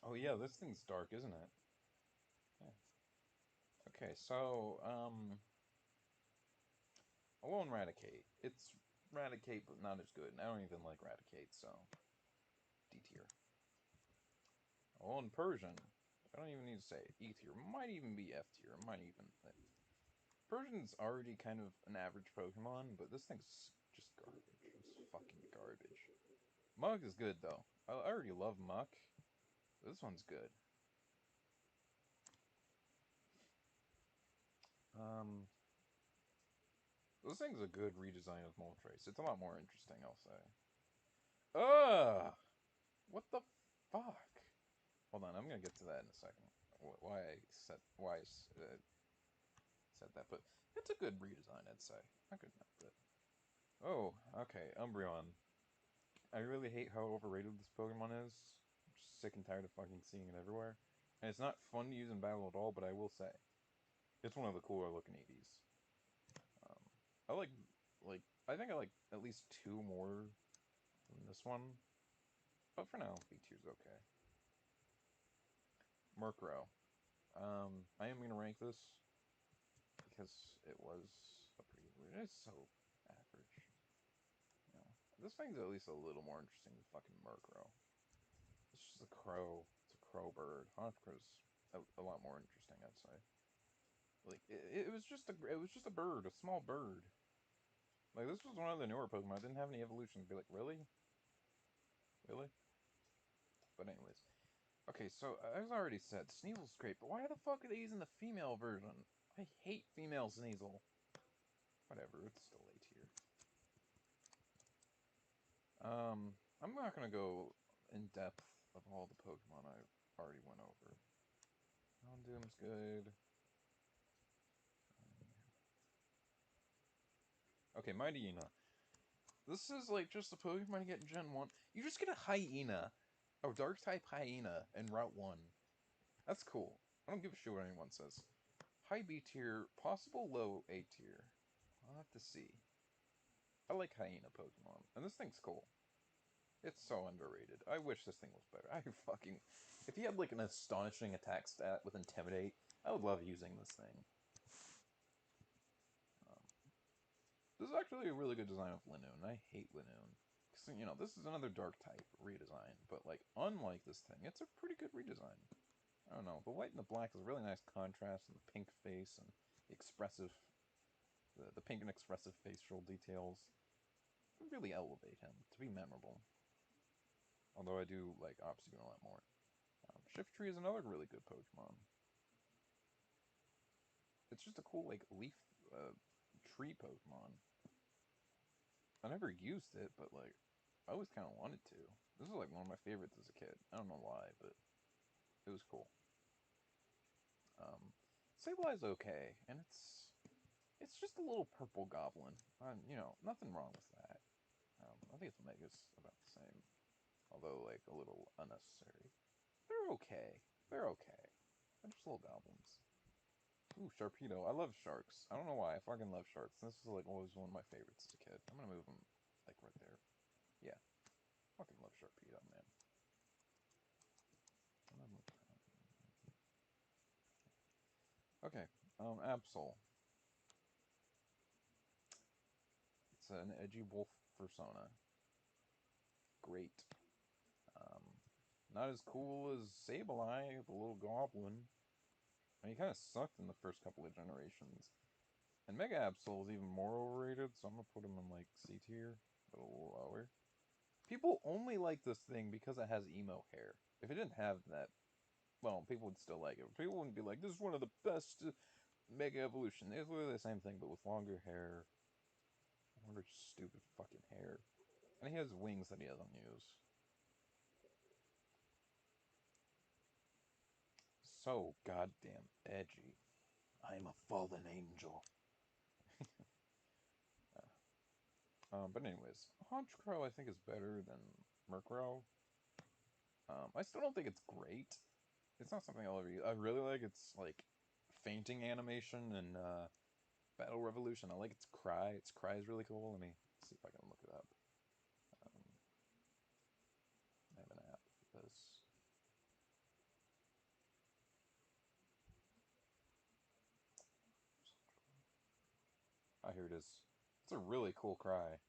oh yeah, this thing's dark, isn't it? Yeah. Okay, so Alolan Raticate. It's Raticate, but not as good. And I don't even like Raticate, so D tier. Alolan Persian. I don't even need to say it. E tier. Might even be F tier. Might even. Persian's already kind of an average Pokemon, but this thing's just garbage. It's fucking garbage. Mug is good though. I already love Muck. This one's good. Um, this thing's a good redesign of Moltres. It's a lot more interesting, I'll say. Ugh! What the fuck? Hold on, I'm gonna get to that in a second. Why I said that, but it's a good redesign, I'd say. Not good enough, but oh, okay, Umbreon. I really hate how overrated this Pokemon is. I'm just sick and tired of fucking seeing it everywhere. And it's not fun to use in battle at all, but I will say it's one of the cooler looking EVs. Um, I I think I like at least two more than this one, but for now, B tier's okay. Murkrow. I am gonna rank this because it was a pretty. It's so average. You know, this thing's at least a little more interesting than fucking Murkrow. It's just a crow. It's a crow bird. Honchkrow's a lot more interesting, I'd say. Like it was just a bird, a small bird. Like this was one of the newer Pokemon. It didn't have any evolutions. Be like, really, really? But anyways, okay. So as I already said, Sneasel's great, but why the fuck are they using the female version? I hate female Sneasel. Whatever, it's still A tier. I'm not gonna go in depth of all the Pokemon I already went over. Houndoom's good. Okay, Mightyena. This is like just a Pokemon you get in Gen 1. You just get a Hyena. Oh, Dark type Hyena in Route 1. That's cool. I don't give a shit what anyone says. High B tier, possible low A tier. I'll have to see. I like Hyena Pokemon, and this thing's cool. It's so underrated. I wish this thing was better. I fucking. If you had like an astonishing attack stat with Intimidate, I would love using this thing. Um, this is actually a really good design of Linoon. I hate Linoon. Because, this is another dark type redesign, but, like, unlike this thing, it's a pretty good redesign. I don't know. The white and the black is a really nice contrast, and the pink face, and the expressive The pink and expressive facial details really elevate him to be memorable. Although I do like Obstagoon a lot more. Shiftry is another really good Pokemon. It's just a cool, like, leaf tree Pokemon. I never used it, but, like, I always kind of wanted to. This is, like, one of my favorites as a kid. I don't know why, but it was cool. Sableye's okay, and it's just a little purple goblin. You know, nothing wrong with that. I think its Omega's about the same, although, like, a little unnecessary. They're okay. They're okay. They're just little goblins. Ooh, Sharpedo. I love sharks. I don't know why. I fucking love sharks. This is, like, always one of my favorites as a kid. I'm gonna move them, like, right there. Yeah. Fucking love Sharpedo, man. Okay. Absol. It's an edgy wolf persona. Great. Not as cool as Sableye, the little goblin. I mean, he kind of sucked in the first couple of generations. And Mega Absol is even more overrated, so I'm gonna put him in, like, C tier, but a little lower. People only like this thing because it has emo hair. If it didn't have that, well, people would still like it. People wouldn't be like, this is one of the best Mega Evolution. It's literally the same thing, but with longer hair. Longer stupid fucking hair. And he has wings that he doesn't use. So goddamn edgy. I'm a fallen angel. But anyways, Honchkrow I think is better than Murkrow. I still don't think it's great. It's not something I'll ever use. I really like its, like, fainting animation and Battle Revolution. I like its cry. Its cry is really cool. Let me see if I can look it up. I have an app for this. Oh, here it is. It's a really cool cry.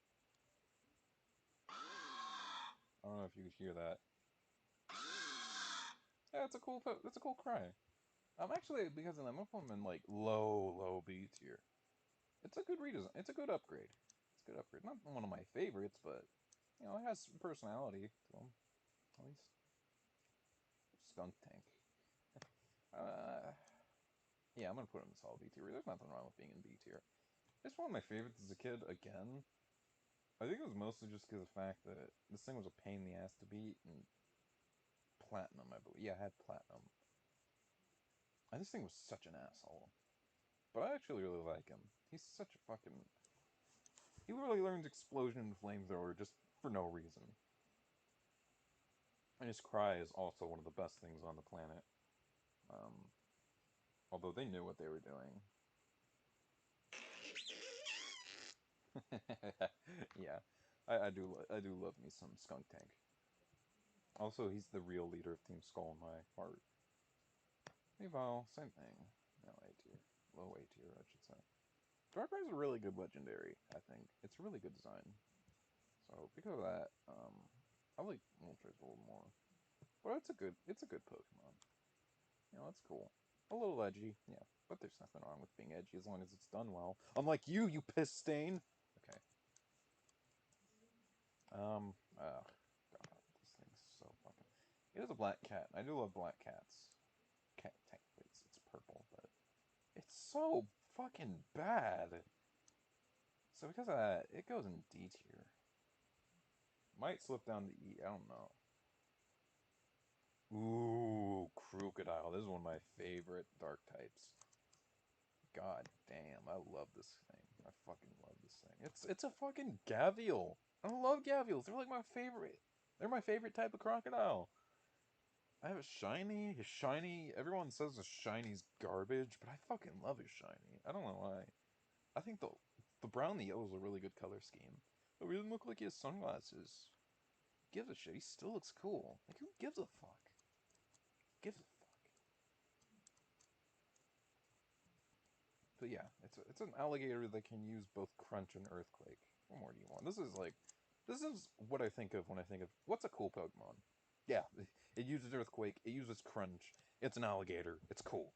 I don't know if you could hear that. Yeah, it's a cool. It's a cool cry. Actually, because of that, I'm gonna put them in, like, low B tier. It's a good redesign. It's a good upgrade. It's a good upgrade. Not one of my favorites, but you know, it has some personality to them, at least. Skunk Tank. Uh, yeah, I'm gonna put him in solid B tier. There's nothing wrong with being in B tier. It's one of my favorites as a kid. Again, I think it was mostly just because of the fact that this thing was a pain in the ass to beat, and platinum, I believe. Yeah, I had platinum. And this thing was such an asshole. But I actually really like him. He's such a fucking. He literally learns explosion and flamethrower just for no reason. And his cry is also one of the best things on the planet. Um, Although they knew what they were doing. Yeah, I do love me some Skunk Tank. Also, he's the real leader of Team Skull in my heart. Eval, same thing. No A tier, low A tier, I should say. Darkrai is a really good legendary. I think it's a really good design. So because of that, I like Moltres a little more. But it's a good Pokemon. You know, it's cool. A little edgy, yeah. But there's nothing wrong with being edgy as long as it's done well. Unlike you, you piss stain. Okay. God, this thing's so fucking. It is a black cat. I do love black cats. Cat, technically, it's purple, but it's so fucking bad. So because of that, it goes in D tier. Might slip down to E. I don't know. Ooh, Crocodile. This is one of my favorite dark types. God damn, I love this thing. I fucking love this thing. It's a fucking Gavial. I love Gavials. They're like my favorite. They're my favorite type of crocodile. I have a shiny. His shiny. Everyone says his shiny's garbage, but I fucking love his shiny. I don't know why. I think the brown and the yellow is a really good color scheme. But he doesn't look like he has sunglasses. Gives a shit. He still looks cool. Like, who gives a fuck? Gives a fuck. But yeah, it's an alligator that can use both Crunch and Earthquake. What more do you want? This is what I think of when I think of what's a cool Pokemon. Yeah, it uses Earthquake. It uses Crunch. It's an alligator. It's cool.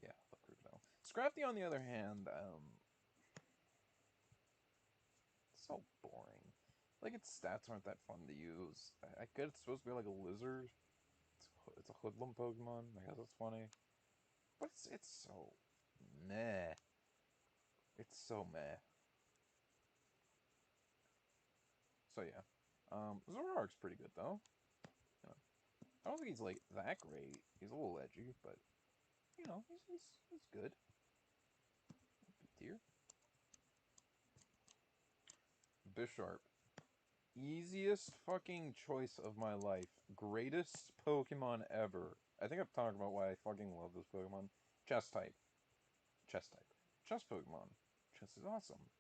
Yeah, love Crocodile. Scrafty, on the other hand, so boring. Like, its stats aren't that fun to use. I get it's supposed to be like a lizard. It's a hoodlum Pokemon. I guess it's funny. But it's so meh. It's so meh. So yeah. Zoroark's pretty good though. You know, I don't think he's like that great. He's a little edgy, but you know, he's good. B tier. Bisharp. Easiest fucking choice of my life. Greatest Pokemon ever. I think I've talked about why I fucking love this Pokemon. Chess type. Chess type. Chess Pokemon. Chess is awesome.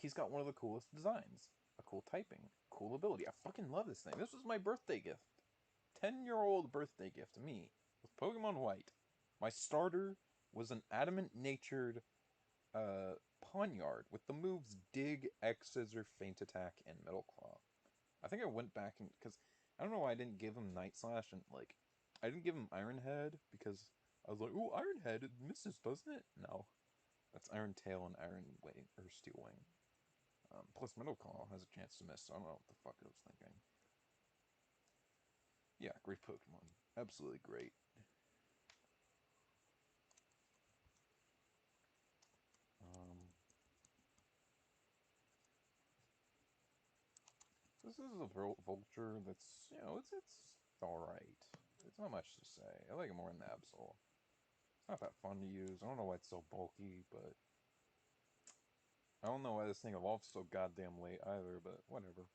He's got one of the coolest designs. A cool typing. Cool ability. I fucking love this thing. This was my birthday gift. 10-year-old birthday gift to me. With Pokemon White. My starter was an adamant-natured Pawniard with the moves Dig, X-Scissor, Feint Attack, and Metal Claw. I think I went back and... because I don't know why I didn't give him Night Slash and, like... I didn't give him Iron Head because I was like, ooh, Iron Head, it misses, doesn't it? No. That's Iron Tail and Iron Wing, or Steel Wing. Plus Metal Claw has a chance to miss, so I don't know what the fuck I was thinking. Yeah, great Pokemon. Absolutely great. This is a vulture that's, you know, it's alright. It's not much to say. I like it more in the Absol. It's not that fun to use. I don't know why it's so bulky, but... I don't know why this thing evolved so goddamn late either, but whatever.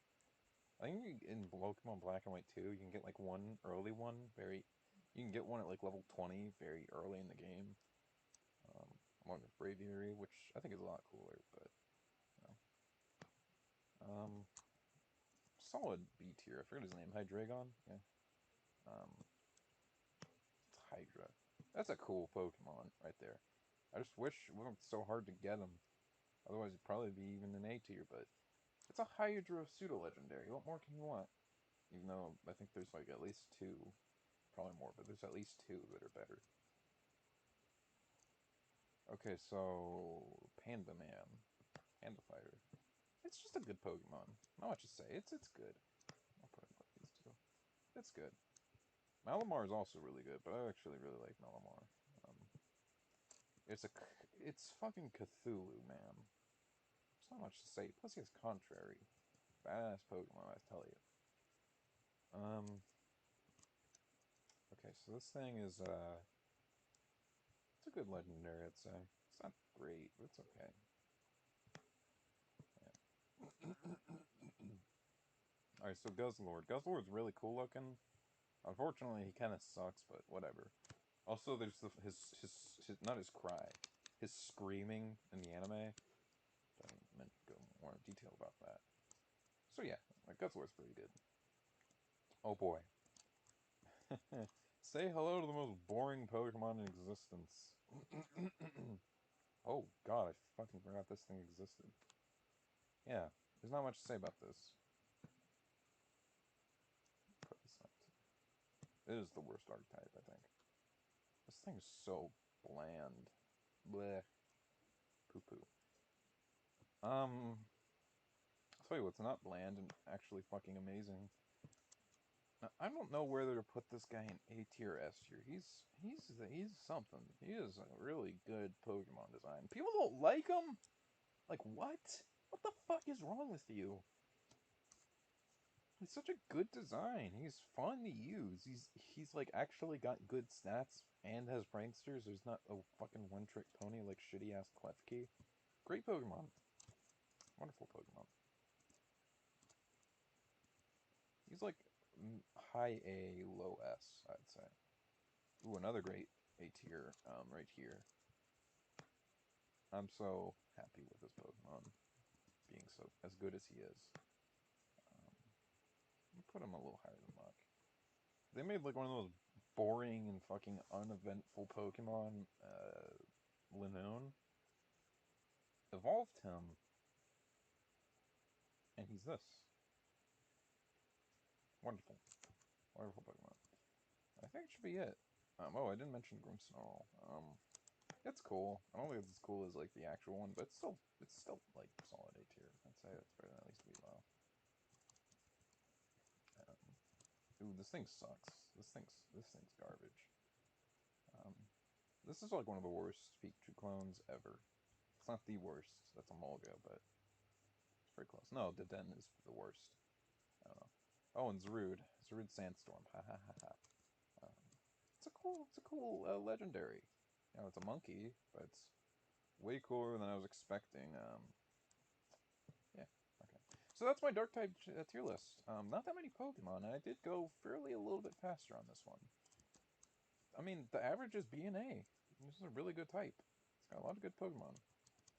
I think in Pokemon Black and White 2, you can get like one early one, very... You can get one at like level 20 very early in the game. Along with Braviary, which I think is a lot cooler, but... You know. Solid B tier. I forget his name. Hydreigon? Yeah. It's Hydra. That's a cool Pokemon right there. I just wish it wasn't so hard to get him. Otherwise, it'd probably be even an A tier, but it's a Hydra pseudo-legendary. What more can you want? Even though I think there's like at least two. Probably more, but there's at least two that are better. Okay, so Panda Man. Panda Fighter. It's just a good Pokemon. Not much to say. It's good. I'll put it like these two. It's good. Malamar is also really good, but I actually really like Malamar. It's fucking Cthulhu, man. There's not much to say. Plus, he has Contrary. Badass Pokemon, I tell you. Okay, so this thing is, it's a good legendary, I'd say. It's not great, but it's okay. Yeah. Alright, so Guzzlord. Guzzlord's really cool looking. Unfortunately, he kind of sucks, but whatever. Also, there's his not his cry, his screaming in the anime. Don't go more in detail about that. So yeah, Guzzlord's pretty good. Oh boy. Say hello to the most boring Pokemon in existence. Oh god, I fucking forgot this thing existed. Yeah, there's not much to say about this. Put this up. It is the worst archetype, I think. This thing is so bland. Bleh. Poo poo. I'll tell you what's not bland and actually fucking amazing. Now, I don't know whether to put this guy in A tier or S tier. He's something. He is a really good Pokemon design. People don't like him? Like, what? What the fuck is wrong with you? He's such a good design. He's fun to use. He's like actually got good stats and has pranksters. There's not a fucking one-trick pony like shitty-ass Klefki. Great Pokemon. Wonderful Pokemon. He's like high A, low S, I'd say. Ooh, another great A tier right here. I'm so happy with this Pokemon being so as good as he is. Let me put him a little higher than Muck. They made like one of those boring and fucking uneventful Pokemon, Linoone. Evolved him, and he's this. Wonderful. Wonderful Pokemon. I think it should be it. Oh, I didn't mention Grimmsnarl. It's cool. I don't think it's as cool as like the actual one, but it's still like solid A tier. I'd say it's better than at least Weepinbell. Ooh, this thing sucks. This thing's garbage. This is like one of the worst Pikachu clones ever. It's not the worst. That's a Mulga, but it's pretty close. No, Deden is the worst. I don't know. Oh, and Zarude. Zarude Sandstorm. Ha ha ha ha. It's a cool legendary. You know, it's a monkey, but it's way cooler than I was expecting. Yeah, okay. So that's my Dark type tier list. Not that many Pokemon, and I did go fairly a little bit faster on this one. I mean, the average is B and A. This is a really good type. It's got a lot of good Pokemon.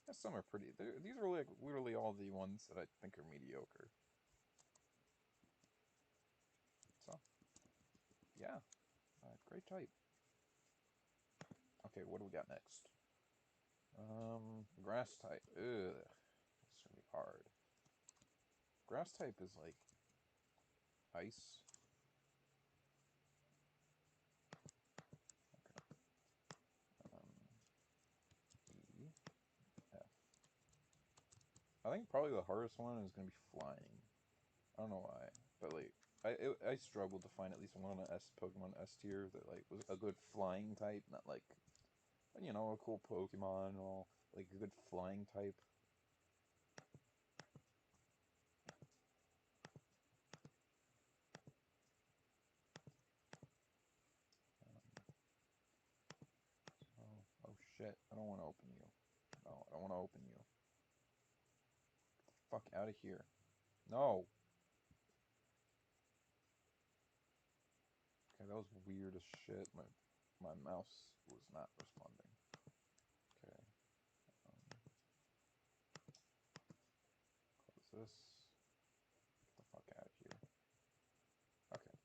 Yeah, some are pretty. These are like literally all the ones that I think are mediocre. So, yeah, great type. Okay, what do we got next? Grass type. Ugh, it's gonna be hard. Grass type is like ice. Okay. E, F. I think probably the hardest one is gonna be flying. I don't know why, but like I struggled to find at least one S Pokemon S tier that like was a good flying type, not like a cool Pokemon and all, like a good flying type. Oh shit! I don't want to open you. No, I don't want to open you. Get the fuck out of here! No. Okay, that was weird as shit. My mouse was not responding. Okay. Close this. Get the fuck out of here. Okay.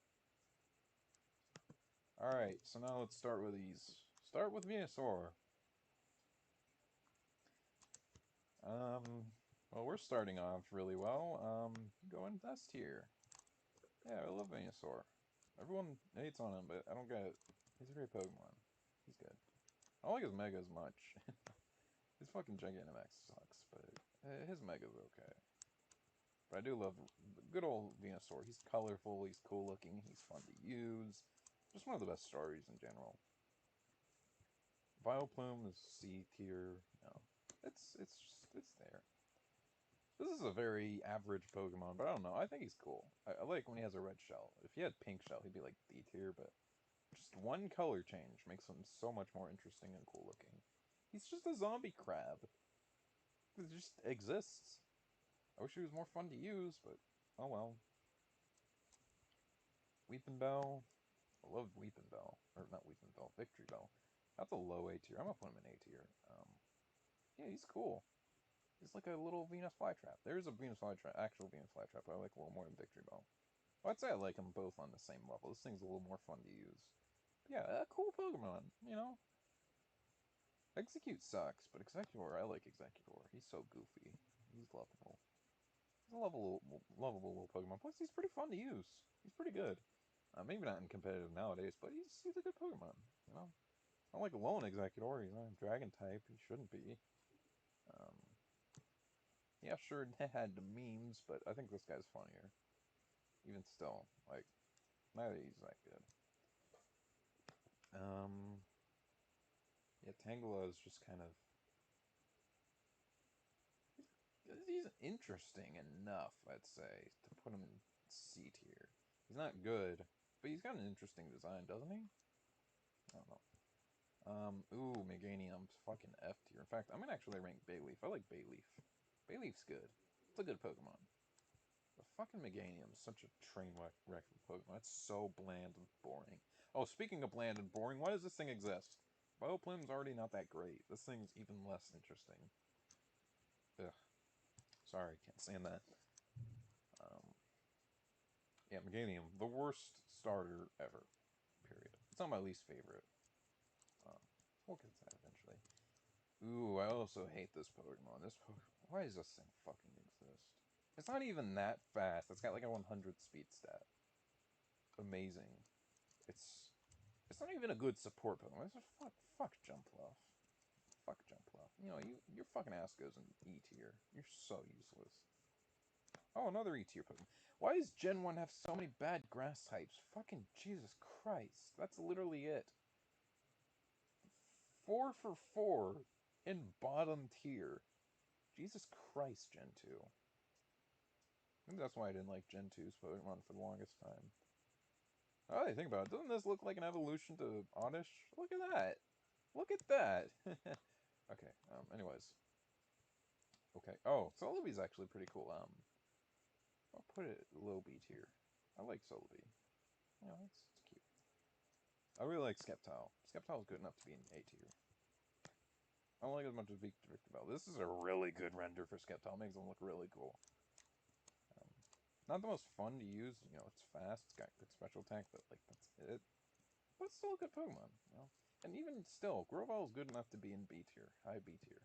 Alright, so now let's start with these. Start with Venusaur. Well, we're starting off really well. Going S tier. Yeah, I love Venusaur. Everyone hates on him, but I don't get it. He's a great Pokemon. He's good. I don't like his Mega as much. His fucking Gigantamax sucks, but his Mega's okay. But I do love good old Venusaur. He's colorful, he's cool looking, he's fun to use. Just one of the best stories in general. Bioplume is C tier. No, it's there. This is a very average Pokemon, but I don't know. I think he's cool. I like when he has a red shell. If he had pink shell, he'd be like D tier, but just one color change makes him so much more interesting and cool looking. He's just a zombie crab. It just exists. I wish he was more fun to use, but oh well. Weepinbell. I love Weepinbell. Or not Weepinbell, Victory Bell. That's a low A tier. I'm gonna put him in A tier. Yeah, he's cool. He's like a little Venus flytrap. There's a Venus flytrap, actual Venus flytrap, but I like a little more than Victory Bell. Well, I'd say I like them both on the same level. This thing's a little more fun to use. But yeah, a cool Pokemon. Execute sucks, but Executor, I like Executor. He's so goofy. He's lovable. He's a lovable little Pokemon. Plus, he's pretty fun to use. He's pretty good. Maybe not in competitive nowadays, but he's a good Pokemon. Not like Alolan Executor. He's not a Dragon type. He shouldn't be. Yeah, sure, it had the memes, but I think this guy's funnier. Even still, like, not that he's that good. Um, yeah, Tangela is just kind of. He's interesting enough, I'd say, to put him in C tier. He's not good, but he's got an interesting design, doesn't he? I don't know. Ooh, Meganium's fucking F tier. In fact, I'm gonna actually rank Bayleaf. I like Bayleaf. Bayleaf's good. It's a good Pokemon. But fucking Meganium's such a train wreck of a Pokemon. It's so bland and boring. Oh, speaking of bland and boring, why does this thing exist? Bioplume's already not that great. This thing's even less interesting. Ugh. Sorry, can't stand that. Yeah, Meganium, the worst starter ever. Period. It's not my least favorite. We'll get to that eventually. Ooh, I also hate this Pokemon. Why does this thing fucking exist? It's not even that fast. It's got like a 100 speed stat. Amazing. It's it's not even a good support Pokemon. It's a fuck jump off. fuck Jumpluff. You know, your fucking ass goes in E tier. You're so useless. Oh, another E tier Pokemon. Why does Gen 1 have so many bad grass types? Fucking Jesus Christ. That's literally it. 4 for 4 in bottom tier. Jesus Christ, Gen 2. I think that's why I didn't like Gen 2's Pokemon for the longest time. Oh, you think about it. Doesn't this look like an evolution to Oddish? Look at that. Look at that. Okay, anyways. Okay. Oh, Celebi's actually pretty cool. I'll put it low B tier. I like Celebi. You know, it's cute. I really like Sceptile. Sceptile's good enough to be in A tier. I don't like it as much as Victini. This is a really good render for Sceptile. Makes him look really cool. Not the most fun to use. You know, it's fast. It's got good special attack, but like that's it. But it's still a good Pokemon. You know, and even still, Grovyle is good enough to be in B tier, high B tier.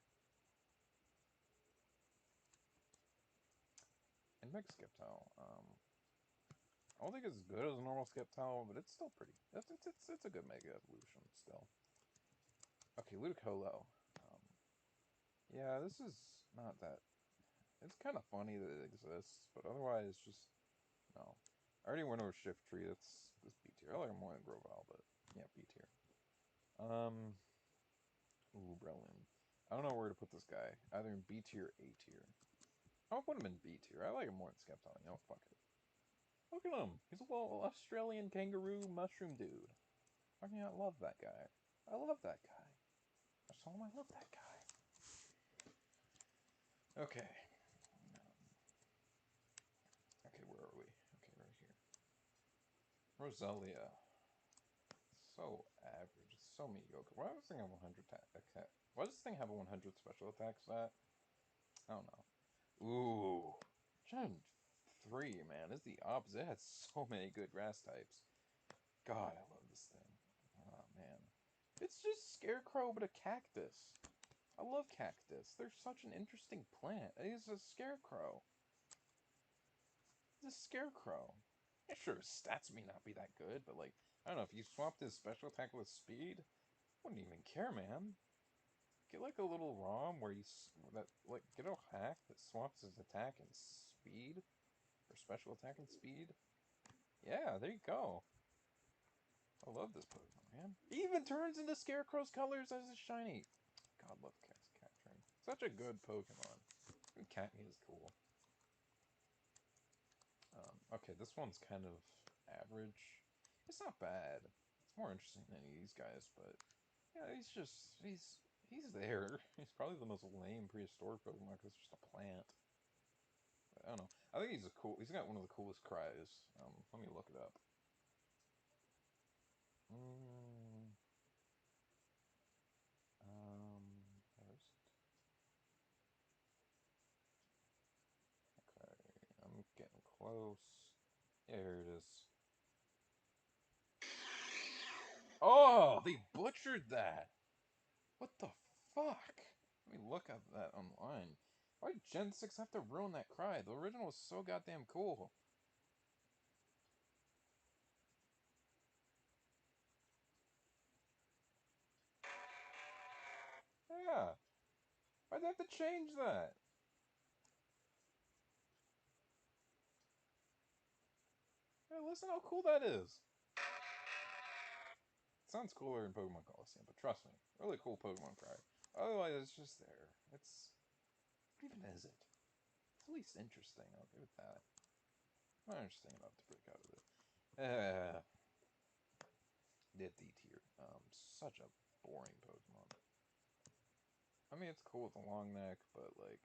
And Mega Sceptile. I don't think it's as good as a normal Sceptile, but it's still pretty. It's a good Mega Evolution still. Okay, Ludicolo. Yeah, this is not that. It's kind of funny that it exists, but otherwise, just no. I already went over Shift Tree. That's B tier. I like it more than Grovyle, but yeah, B tier. Ooh, Breloom. I don't know where to put this guy. Either in B tier or A tier. I'll put him in B tier. I like him more than Sceptile. You know, fuck it. Look at him. He's a little Australian kangaroo mushroom dude. I mean, I love that guy. I love that guy. I told him I love that guy. Okay. Okay, where are we? Okay, right here. Roselia. So average. It's so mediocre. Why does this thing have 100 attack? Why does this thing have a 100 special attack stat? I don't know. Ooh. Gen 3, man, is the opposite. It has so many good grass types. God, I love this thing. Oh, man. It's just Scarecrow, but a cactus. I love cactus. They're such an interesting plant. It's a Scarecrow. It's a Scarecrow. Yeah, sure, stats may not be that good, but, like, I don't know, if you swapped his special attack with speed, I wouldn't even care, man. Get, like, a little ROM where you, get a hack that swaps his attack and speed, or special attack and speed. Yeah, there you go. I love this Pokemon, man. He even turns into Scarecrow's colors as a shiny. God, love capturing. Such a good Pokemon. And Catney is cool. Okay, this one's kind of average. It's not bad. It's more interesting than any of these guys, but yeah, he's there. He's probably the most lame prehistoric Pokemon because it's just a plant. But I don't know. I think he's he's got one of the coolest cries. Let me look it up. Mm, there's okay. I'm getting close. Yeah, here it is. Oh, they butchered that. What the fuck? Let me look at that online. Why did Gen 6 have to ruin that cry? The original was so goddamn cool. Yeah. Why'd they have to change that? Hey, listen how cool that is. It sounds cooler in Pokemon Coliseum, but trust me, really cool Pokemon cry. Otherwise, it's just there. What even is it? It's at least interesting, I'll give it that. Not interesting enough to break out of it. Did D tier. Such a boring Pokemon. I mean, it's cool with the long neck, but, like,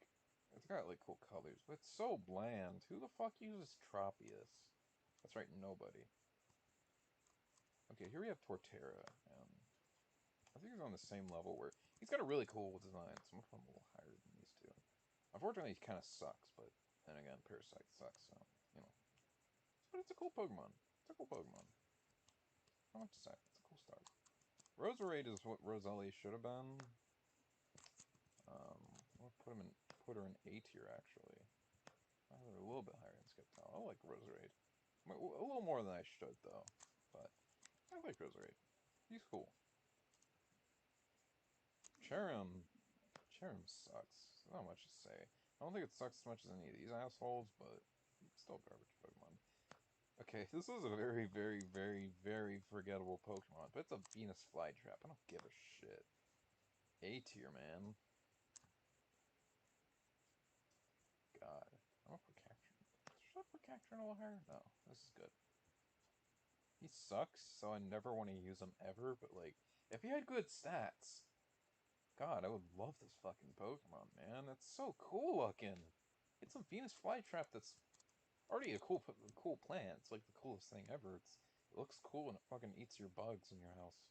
it's got, like, cool colors, but it's so bland. Who the fuck uses Tropius? That's right, nobody. Okay, here we have Torterra. I think he's on the same level where he's got a really cool design, so I'm gonna put him a little higher than these two. Unfortunately, he kind of sucks, but then again, Parasite sucks, so, you know. But it's a cool Pokemon. It's a cool Pokemon. How much is that? It's a cool start. Roserade is what Roselia should have been. We'll put her in A tier, actually. They're a little bit higher than Sceptile. I like Roserade. A little more than I should, though. But I like Roserade. He's cool. Cherim. Cherrim sucks. Not much to say. I don't think it sucks as much as any of these assholes, but it's still garbage Pokemon. Okay, this is a very, very, very, very forgettable Pokemon, but it's a Venus Flytrap. I don't give a shit. A tier, man. God. I'm gonna put Cacturn. Should I put Cacturn a little higher? No, this is good. He sucks, so I never want to use him ever, but like, if he had good stats, God, I would love this fucking Pokemon, man. It's so cool looking. It's a Venus Flytrap that's already a cool plant. It's like the coolest thing ever. It looks cool and it fucking eats your bugs in your house.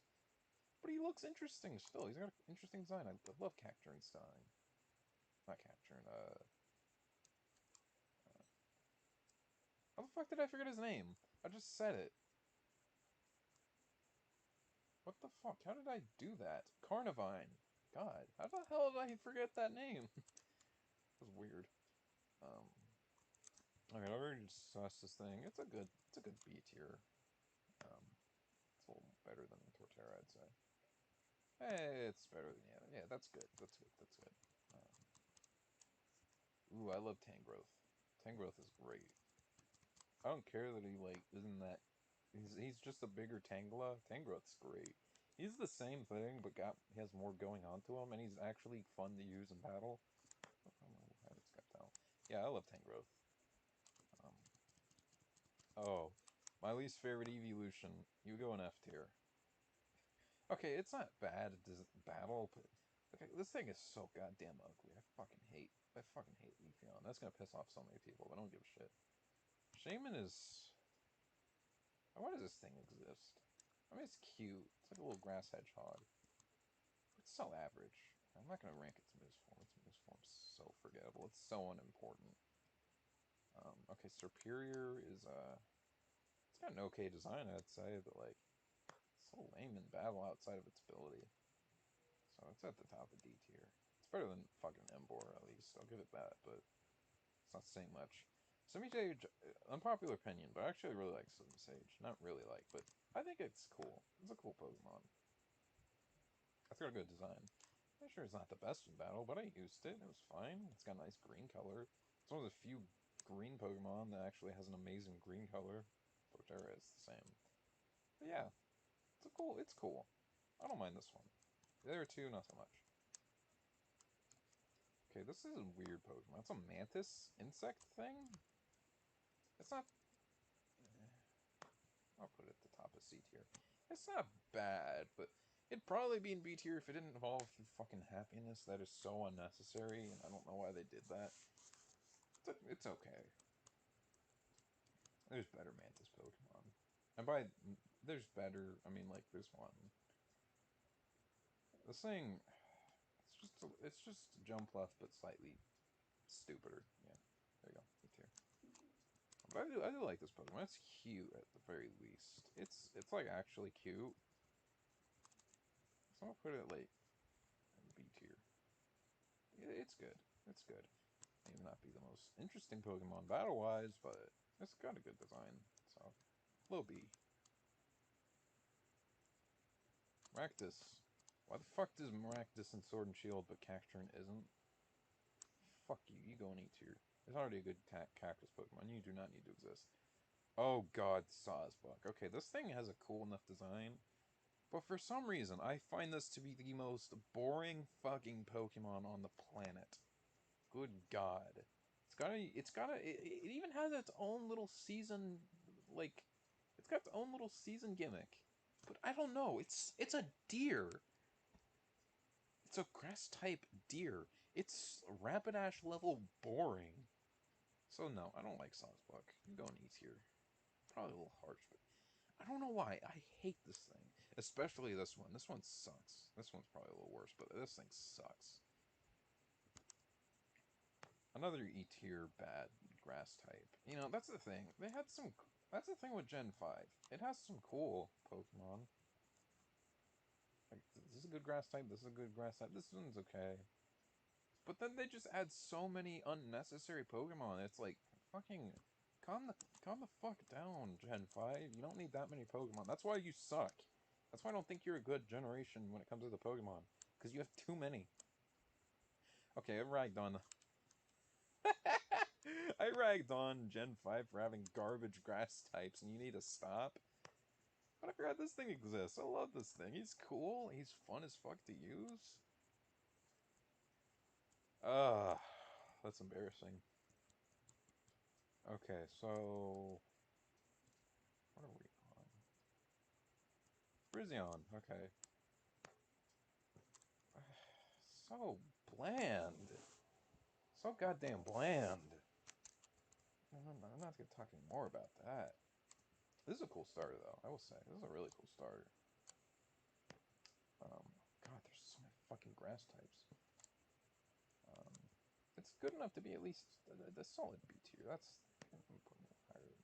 But he looks interesting still. He's got an interesting design. I love Cacturn's design. Not Cacturn, how the fuck did I forget his name? I just said it. What the fuck? How did I do that? Carnivine. God, how the hell did I forget that name? That was weird. Okay, I already discussed this thing. It's a good B tier. It's a little better than Torterra, I'd say. Hey, it's better than yeah. That's good. That's good. That's good. Ooh, I love Tangrowth. Tangrowth is great. I don't care that he like isn't that. He's just a bigger Tangela. Tangrowth's great. He's the same thing, but he has more going on to him, and he's actually fun to use in battle. Yeah, I love Tangrowth. Oh, my least favorite evolution. You go in F tier. Okay, it's not bad at battle, but okay, this thing is so goddamn ugly. I fucking hate Leafeon. That's gonna piss off so many people, but I don't give a shit. Shaman is. Why does this thing exist? I mean, it's cute. It's like a little grass hedgehog. It's so average. I'm not gonna rank its moose form. Its moose form's so forgettable. It's so unimportant. Okay, Superior is it's got an okay design, I'd say, but like, it's so lame in battle outside of its ability. So it's at the top of D tier. It's better than fucking Embor, at least. I'll give it that, but it's not saying much. Sage, unpopular opinion, but I actually really like Sage. Not really like, but I think it's cool. It's a cool Pokemon. It's got a good design. I'm sure it's not the best in battle, but I used it. It was fine. It's got a nice green color. It's one of the few green Pokemon that actually has an amazing green color. Torterra is the same. But yeah, it's cool. I don't mind this one. The other two, not so much. Okay, this is a weird Pokemon. It's a mantis insect thing? It's not... I'll put it at the top of C tier. It's not bad, but it'd probably be in B tier if it didn't involve fucking happiness. That is so unnecessary, and I don't know why they did that. It's okay. There's better mantis Pokemon. And by there's better, I mean like there's one. This thing, it's just Jumpluff, but slightly stupider. Yeah, there you go. B tier. But I do like this Pokemon. It's cute at the very least. It's like actually cute. So I'll put it like in B tier. It's good. It's good. Maybe not be the most interesting Pokemon battle wise, but it's got a good design. So low B. Maractus. Why the fuck does Maractus in Sword and Shield but Cacturn isn't? Fuck you. You go in E tier. There's already a good cactus Pokemon. You do not need to exist. Oh god, Sawsbuck. Okay, this thing has a cool enough design. But for some reason, I find this to be the most boring fucking Pokemon on the planet. Good God. It even has its own little season, like, it's got its own little season gimmick. But I don't know, it's a deer. It's a grass-type deer. It's Rapidash level boring. So no, I don't like Sawsbuck. You go in E tier. Probably a little harsh, but I don't know why. I hate this thing. Especially this one. This one sucks. This one's probably a little worse, but this thing sucks. Another E tier bad grass type. You know, that's the thing. They had some. That's the thing with Gen 5. It has some cool Pokemon. Like, this is a good grass type. This is a good grass type. This one's okay. But then they just add so many unnecessary Pokemon. It's like, fucking, calm the fuck down, Gen 5. You don't need that many Pokemon. That's why you suck. That's why I don't think you're a good generation when it comes to the Pokemon. Because you have too many. Okay, I ragged on... I ragged on Gen 5 for having garbage grass types, and you need to stop. But I forgot this thing exists. I love this thing. He's cool. He's fun as fuck to use. That's embarrassing. Okay, so... What are we on? Brizion, okay. So bland. So goddamn bland. I'm not gonna talk anymore about that. This is a cool starter, though, I will say. This is a really cool starter. God, there's so many fucking grass types. It's good enough to be at least the solid B tier. That's... I'm putting it higher than...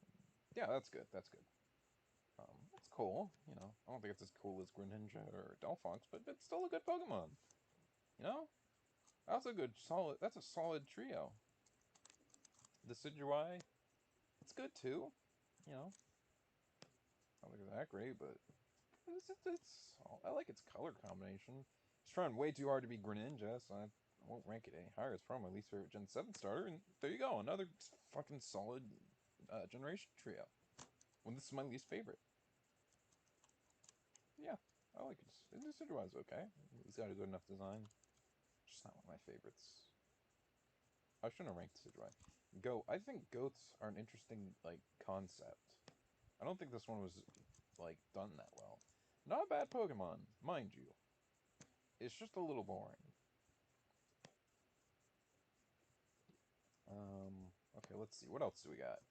Yeah, that's good. That's good. It's cool, you know. I don't think it's as cool as Greninja or Delphox, but it's still a good Pokemon. You know? That's a good, solid... That's a solid trio. The Decidueye, it's good too. You know? I don't think it's that great, but... I like its color combination. It's trying way too hard to be Greninja, so I won't rank it any higher. It's probably my least favorite Gen 7 starter, and there you go. Another fucking solid generation trio. Well, this is my least favorite. Yeah, I like it. Decidueye's okay. He's got a good enough design. Just not one of my favorites. I shouldn't have ranked Decidueye. I think goats are an interesting, like, concept. I don't think this one was, like, done that well. Not a bad Pokemon, mind you. It's just a little boring. Okay, let's see. What else do we got?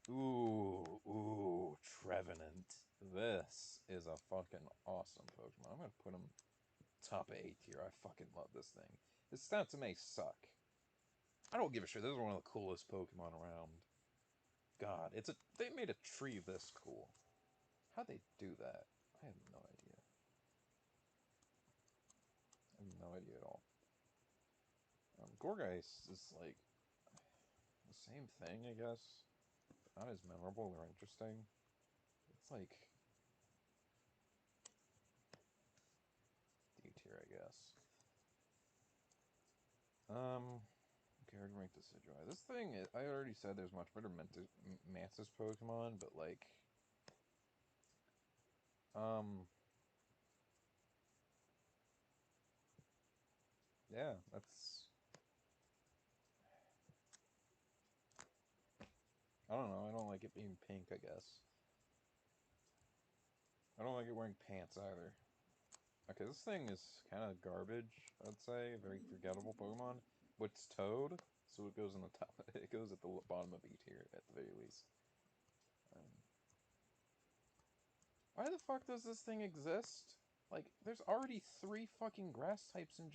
Ooh, Trevenant. This is a fucking awesome Pokemon. I'm gonna put him top 8 here. I fucking love this thing. His stats may suck. I don't give a shit. This is one of the coolest Pokemon around. God, they made a tree this cool. How'd they do that? I have no idea. I have no idea at all. Gorgeist is like the same thing, I guess. Not as memorable or interesting. It's like D tier, I guess. Okay, I already ranked the Decidueye. This thing, I already said there's much better Mantis Pokemon, but like, yeah, that's... I don't know, I don't like it being pink, I guess. I don't like it wearing pants either. Okay, this thing is kind of garbage, I'd say. Very forgettable Pokemon. But it's Toad, so it goes in the top. It goes at the bottom of E tier, at the very least. Why the fuck does this thing exist? Like, there's already 3 fucking grass types in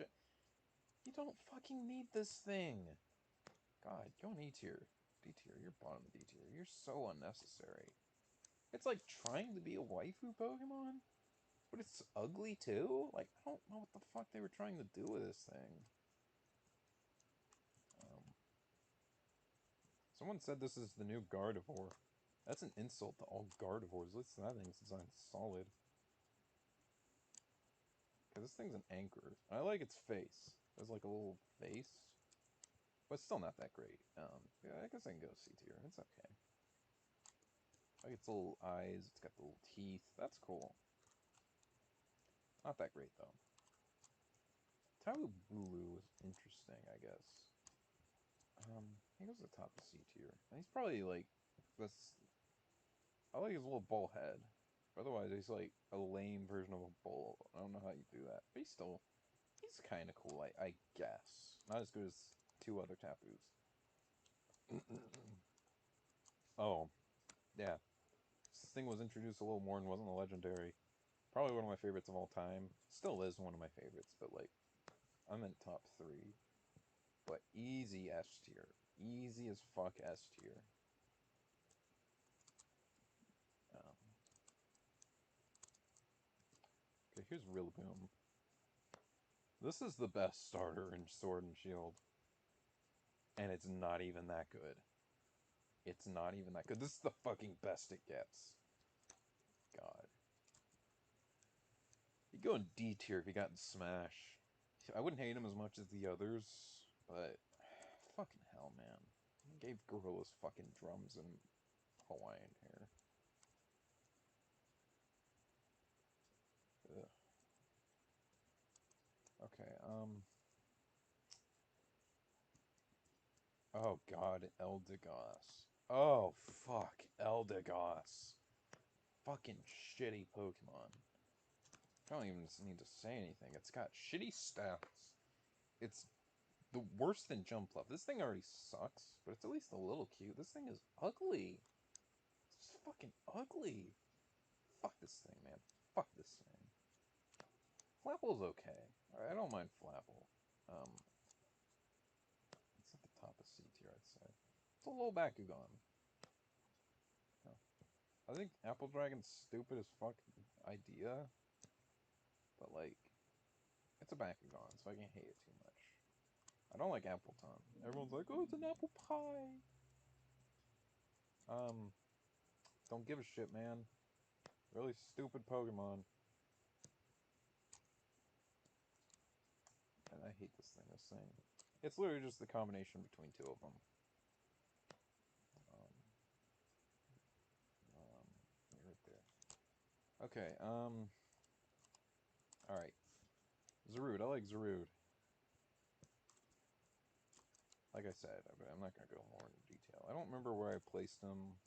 You don't fucking need this thing! God, go on E tier. D tier, you're bottom of D tier. You're so unnecessary. It's like trying to be a waifu Pokemon? But it's ugly too? Like, I don't know what the fuck they were trying to do with this thing. Someone said this is the new Gardevoir. That's an insult to all Gardevoirs. Listen, that thing's designed solid. Because this thing's an anchor. I like its face. It has like a little face. But it's still not that great. Yeah, I guess I can go C tier. It's okay. Like its little eyes, it's got the little teeth. That's cool. Not that great, though. Talu Bulu is interesting, I guess. He goes to the top of C tier. And he's probably like this. I like his little bull head. Otherwise, he's like a lame version of a bull. I don't know how you do that, but he's kind of cool. I guess not as good as 2 other Tapus. Oh, yeah. This thing was introduced a little more and wasn't a legendary. Probably one of my favorites of all time. Still is one of my favorites, but like I'm in top 3. But easy S tier. Easy as fuck S tier. Um, okay, here's Rillaboom. This is the best starter in Sword and Shield. And it's not even that good. It's not even that good. This is the fucking best it gets. God. You go in D tier if you got in Smash. I wouldn't hate him as much as the others, but fucking hell, man. He gave gorillas fucking drums and Hawaiian hair. Ugh. Okay, oh god, Eldegoss. Oh, fuck, Eldegoss. Fucking shitty Pokemon. I don't even need to say anything. It's got shitty stats. It's the worse than Jumpluff. This thing already sucks, but it's at least a little cute. This thing is ugly. It's just fucking ugly. Fuck this thing, man. Fuck this thing. Flapple's okay. I don't mind Flapple. It's at the top of C tier, I'd say. It's a little Bakugan. No. I think Apple Dragon's stupid as fuck idea, but like, it's a Bakugan, so I can't hate it too much. I don't like Appleton. Everyone's like, oh, it's an apple pie. Don't give a shit, man. Really stupid Pokemon. And I hate this thing. It's literally just the combination between two of them. You're right there. Okay, alright. Zarude, I like Zarude. Like I said, I'm not gonna go more into detail. I don't remember where I placed him.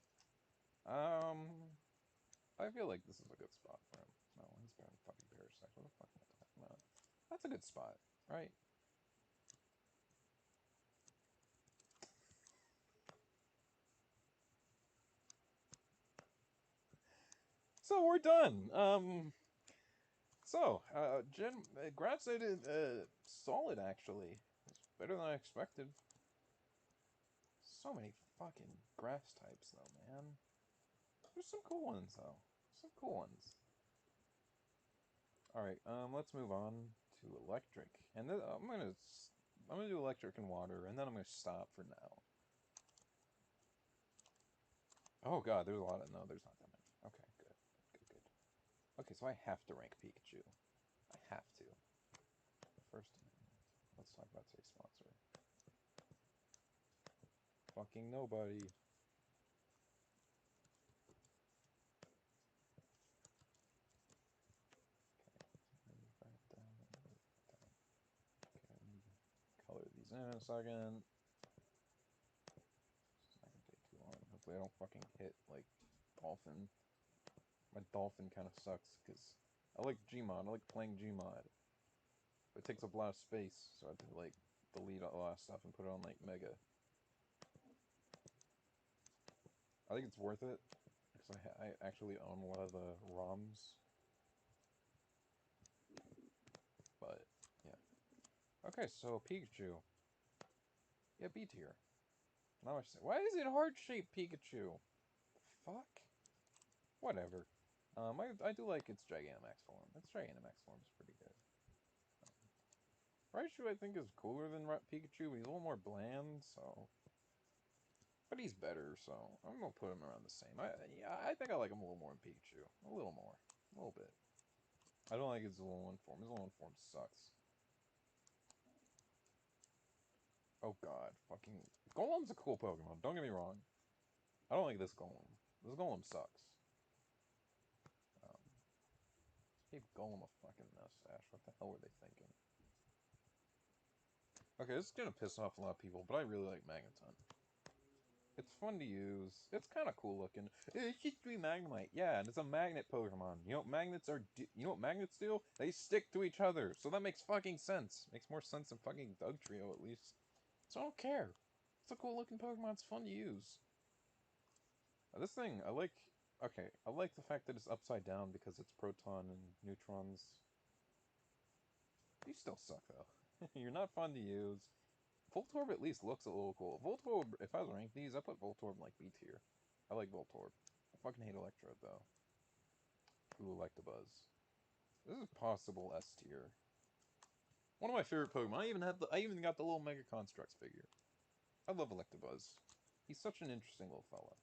I feel like this is a good spot for him. No, he's better than fucking Parasect. What the fuck am I talking about? That's a good spot, right? So we're done. Grass did solid actually. It's better than I expected. So many fucking grass types though, man. There's some cool ones though. Some cool ones. All right, let's move on to electric, and then I'm gonna do electric and water, and then I'm gonna stop for now. Oh god, there's a lot of no, there's not that many. Okay, good. Okay, so I have to rank Pikachu. I have to. First, let's talk about today's sponsor. Fucking nobody. Okay, let me color these in a second. It's not gonna take too long. Hopefully I don't fucking hit, like, Dolphin. My Dolphin kind of sucks, because I like Gmod. I like playing Gmod. But it takes up a lot of space, so I have to, like, delete a lot of stuff and put it on, like, Mega. I think it's worth it, because I actually own a lot of the ROMs. But, yeah. Okay, so Pikachu. Yeah, B tier. Not much to say. Why is it heart-shaped Pikachu? Fuck. Whatever. I do like its Gigantamax form. Its Gigantamax form is pretty good. Raichu I think is cooler than Pikachu, but he's a little more bland, so... But he's better, so I'm gonna put him around the same. I think I like him a little more than Pikachu. A little more. A little bit. I don't like his Alolan form. His Alolan form sucks. Oh god, fucking... Golem's a cool Pokemon, don't get me wrong. I don't like this Golem. This Golem sucks. Gave Golem a fucking mustache. What the hell were they thinking? Okay, this is gonna piss off a lot of people, but I really like Magneton. It's fun to use. It's kind of cool looking. It's just Magnemite. Yeah, and it's a magnet Pokemon. You know what magnets are? You know what magnets do? They stick to each other. So that makes fucking sense. Makes more sense than fucking Dugtrio, at least. So I don't care. It's a cool looking Pokemon. It's fun to use. This thing, I like... Okay, I like the fact that it's upside down because it's proton and neutrons. You still suck, though. You're not fun to use. Voltorb at least looks a little cool. Voltorb, if I was ranking these, I'd put Voltorb in, like, B tier. I like Voltorb. I fucking hate Electrode, though. Ooh, Electabuzz. This is possible S tier. One of my favorite Pokemon. I even got the little Mega Constructs figure. I love Electabuzz. He's such an interesting little fella.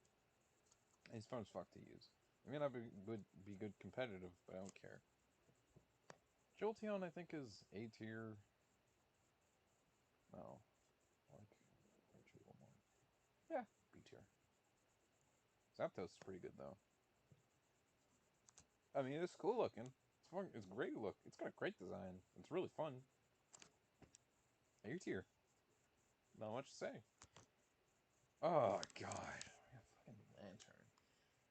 And he's fun as fuck to use. I mean, would be good competitive, but I don't care. Jolteon, I think, is A tier. No. Like, Raichu a little more. Yeah, B tier. Zapdos is pretty good, though. I mean, it's cool looking. It's fun. It's great look. It's got a great design. It's really fun. A tier. Not much to say. Oh, God. Fucking Lantern.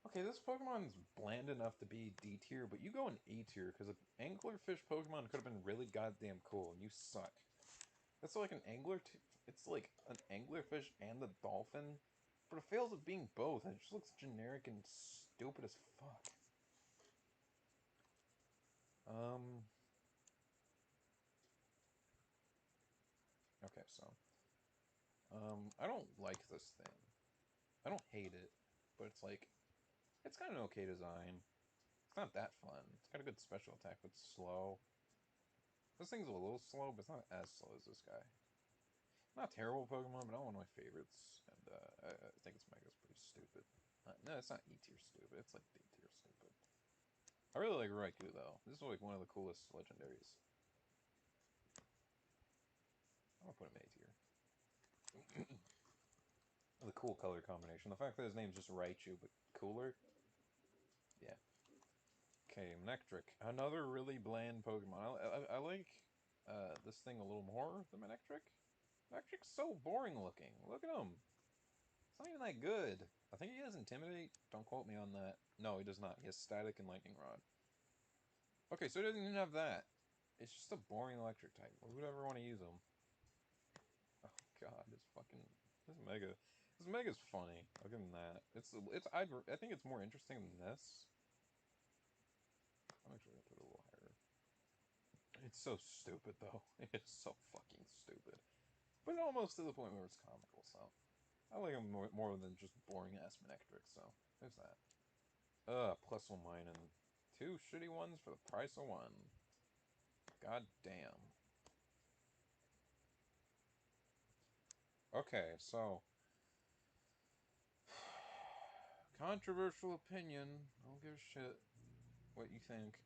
Okay, this Pokemon's bland enough to be D tier, but you go in A tier because an anglerfish Pokemon could have been really goddamn cool, and you suck. That's like an angler. It's like an anglerfish and the dolphin, but it fails at being both. And it just looks generic and stupid as fuck. Okay, so I don't like this thing. I don't hate it, but it's like it's got an okay design. It's not that fun. It's got a good special attack, but it's slow. This thing's a little slow, but it's not as slow as this guy. Not a terrible Pokemon, but not one of my favorites. And I think its Mega's pretty stupid. No, it's not E tier stupid. It's like D tier stupid. I really like Raikou though. This is like one of the coolest legendaries. I'm gonna put him A tier. The cool color combination. The fact that his name's just Raichu, but cooler. Yeah. Okay, Manectric. Another really bland Pokemon. I like this thing a little more than Manectric. Manectric's so boring looking. Look at him. It's not even that good. I think he has Intimidate. Don't quote me on that. No, he does not. He has Static and Lightning Rod. Okay, so he doesn't even have that. It's just a boring electric type. Who would ever want to use him? Oh god, this Mega. This Mega's funny. I'll give him that. I think it's more interesting than this. I'm actually gonna put it a little higher. It's so stupid though. It's so fucking stupid. But almost to the point where it's comical, so I like him more than just boring ass Manectric, so there's that. Plus1 mine and two shitty ones for the price of one. God damn. Okay, so controversial opinion. I don't give a shit what you think.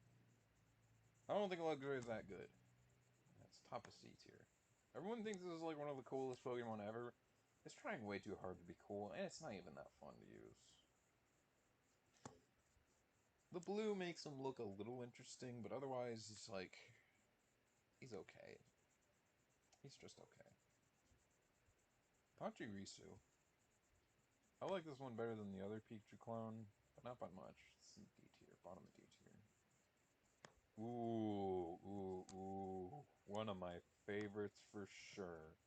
I don't think Luxray is that good. That's top of C tier. Everyone thinks this is like one of the coolest Pokemon ever. It's trying way too hard to be cool, and it's not even that fun to use. The blue makes him look a little interesting, but otherwise, it's like he's okay. He's just okay. Pachirisu. I like this one better than the other Pikachu clone, but not by much. It's in D tier, bottom of D tier. Ooh. One of my favorites for sure.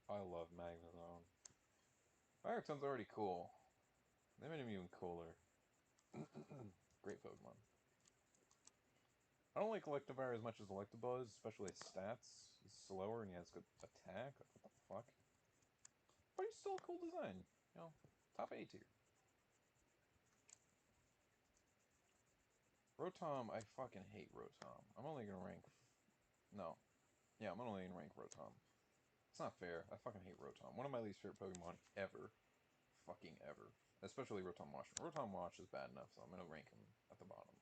I love Magneton. Magneton's already cool. They made him even cooler. Great Pokemon. I don't like Electivire as much as Electabuzz, especially his stats. He's slower and he has good attack. Like, what the fuck? But he's still a cool design. You know, top A tier. Rotom, I fucking hate Rotom. I'm only gonna rank... No. Yeah, I'm only gonna rank Rotom. It's not fair. I fucking hate Rotom. One of my least favorite Pokemon ever. Fucking ever. Especially Rotom Wash. Rotom Wash is bad enough, so I'm gonna rank him at the bottom.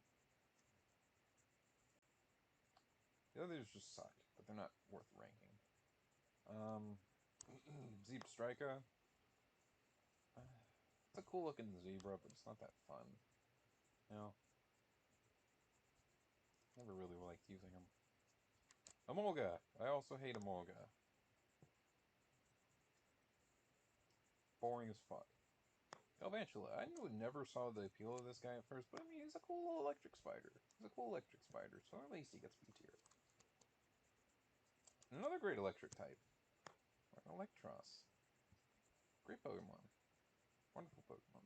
The others just suck, but they're not worth ranking. Zeep Striker. It's a cool looking zebra, but it's not that fun. You know? Never really liked using him. Emolga. I also hate Emolga. Boring as fuck. Galvantula. I never saw the appeal of this guy at first, but I mean, he's a cool little electric spider. He's a cool electric spider, so at least he gets B tier. Another great electric type. Electros. Great Pokemon. Wonderful Pokemon.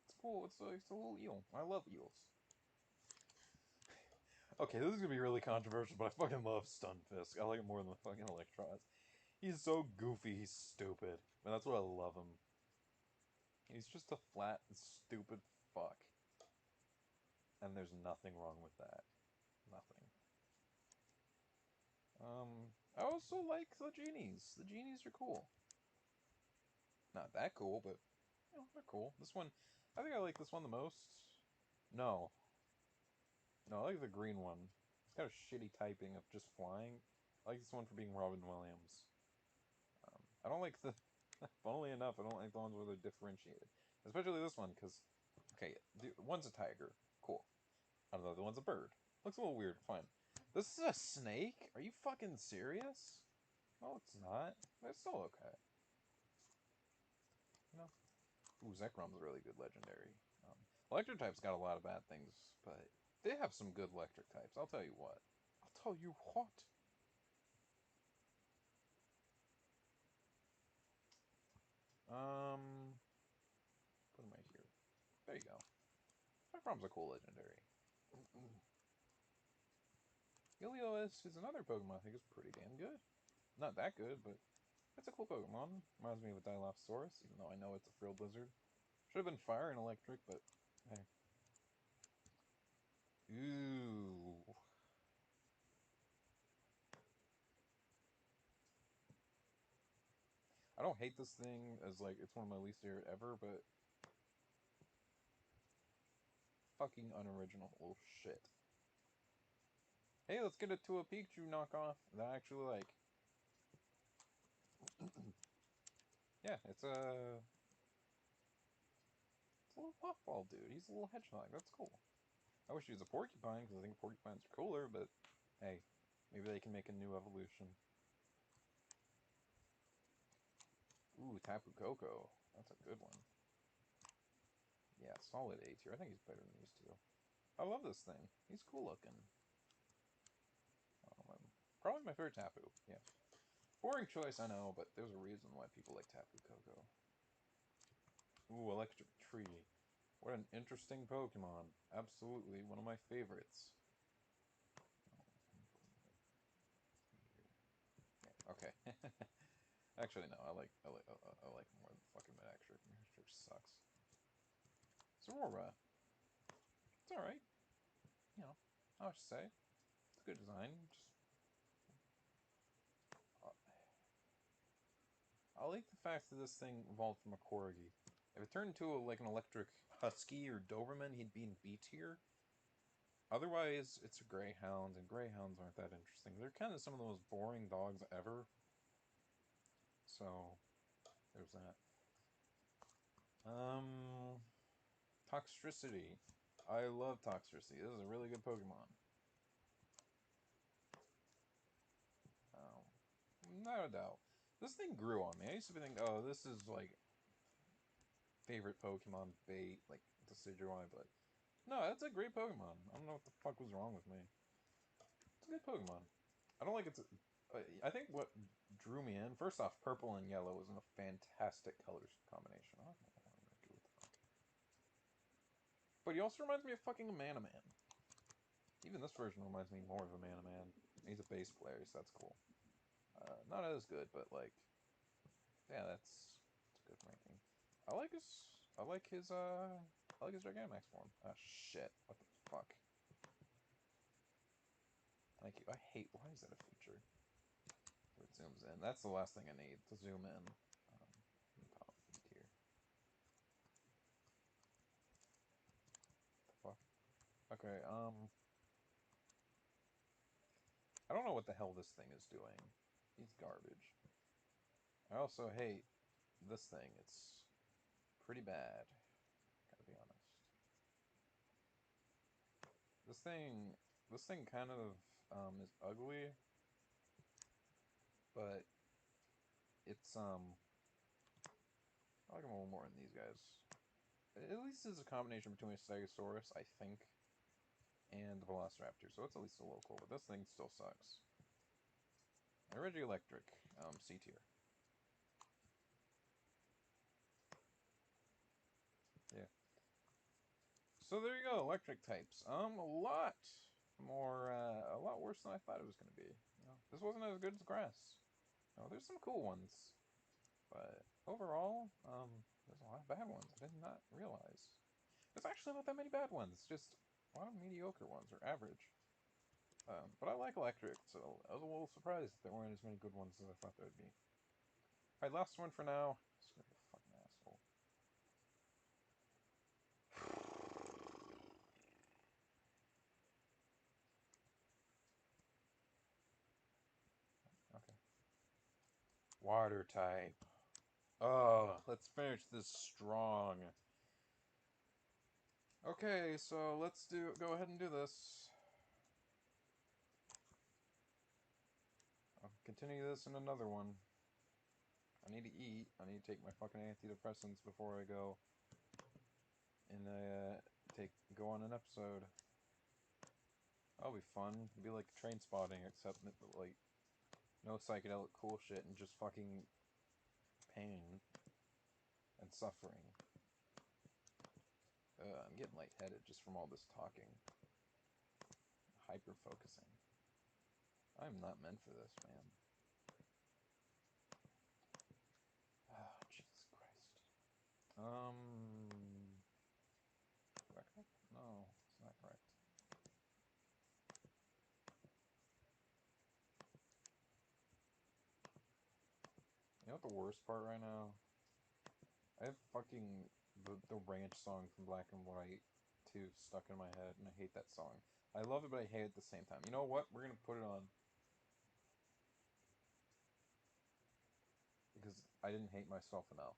It's cool. It's a little eel. I love eels. Okay, this is gonna be really controversial, but I fucking love Stunfisk. I like him more than the fucking Electros. He's so goofy, he's stupid. And that's why I love him. He's just a flat and stupid fuck. And there's nothing wrong with that. Nothing. I also like the genies. The genies are cool. Not that cool, but you know, they're cool. This one, I think I like this one the most. No. No, I like the green one. It's got a shitty typing of just flying. I like this one for being Robin Williams. I don't like the... Funnily enough, I don't like the ones where they're differentiated. Especially this one, because... Okay, one's a tiger. Cool. I don't know, the one's a bird. Looks a little weird, fine. This is a snake? Are you fucking serious? No, it's not. It's still okay. You know? Ooh, Zekrom's a really good legendary. Electric type's got a lot of bad things, but they have some good electric types. I'll tell you what. I'll tell you what. Put him right here. There you go. Zekrom's a cool legendary. Helios is another Pokemon I think is pretty damn good. Not that good, but it's a cool Pokemon. Reminds me of a Dilophosaurus, even though I know it's a frilled lizard. Should have been fire and electric, but hey. Ooh. I don't hate this thing as like it's one of my least favorite ever, but fucking unoriginal. Oh shit. Hey, let's get it to a Pikachu knockoff that I actually like. Yeah, it's a little puffball dude. He's a little hedgehog. That's cool. I wish he was a porcupine because I think porcupines are cooler, but hey, maybe they can make a new evolution. Ooh, Tapu Koko. That's a good one. Yeah, solid A tier. I think he's better than these two. I love this thing. He's cool looking. Probably my favorite Tapu. Yeah. Boring choice, I know, but there's a reason why people like Tapu Koko. Ooh, Electric Tree. What an interesting Pokemon. Absolutely one of my favorites. Okay. Actually, no. I like more than fucking Manectric. Manectric sucks. Zorora. It's all right. You know, I should say it's a good design. Just uh, I like the fact that this thing evolved from a Corgi. If it turned into like an electric Husky or Doberman, he'd be in B tier. Otherwise, it's a Greyhound, and Greyhounds aren't that interesting. They're kind of some of the most boring dogs ever. So there's that. Um, Toxicity. I love Toxicity. This is a really good Pokemon. Not a doubt. This thing grew on me. I used to think, oh, this is like favorite Pokemon bait, like Decidueye, but no, that's a great Pokemon. I don't know what the fuck was wrong with me. It's a good Pokemon. I don't like it's. I think what drew me in, first off, purple and yellow was in a fantastic colors combination. I don't know what I'm gonna do with that. But he also reminds me of fucking a Man. Even this version reminds me more of a Man. He's a bass player, so that's cool. Not as good, but like, yeah, that's a good ranking. I like his. I like his. I like his Gigantamax form. Ah, shit. What the fuck? Thank you. I hate. Why is that a feature? Where it zooms in. That's the last thing I need to zoom in. Top tier. The fuck. Okay. I don't know what the hell this thing is doing. He's garbage. I also hate this thing. It's pretty bad. Gotta be honest. This thing. This thing kind of is ugly, but it's I like him a little more than these guys. At least it's a combination between a Stegosaurus, I think, and the Velociraptor, so it's at least a local, but this thing still sucks. Regielektric, C tier. Yeah. So there you go, electric types. A lot more, a lot worse than I thought it was going to be. You know, this wasn't as good as grass. You know, there's some cool ones, but overall, there's a lot of bad ones. I did not realize. There's actually not that many bad ones. Just a lot of mediocre ones or average. But I like electric, so I was a little surprised that there weren't as many good ones as I thought there would be. Alright, last one for now. This is gonna be a fucking asshole. Water type. Oh, let's finish this strong. Okay, so let's go ahead and do this. I'll continue this in another one. I need to eat. I need to take my fucking antidepressants before I go and go on an episode. That'll be fun. It'll be like train spotting, except like no psychedelic cool shit and just fucking pain and suffering. I'm getting lightheaded just from all this talking. Hyper focusing. I'm not meant for this, man. Ah, Jesus Christ. Correct? No, it's not correct. You know what the worst part right now? I have fucking the ranch song from Black and White 2 stuck in my head, and I hate that song. I love it, but I hate it at the same time. You know what? We're gonna put it on. Because I didn't hate myself enough.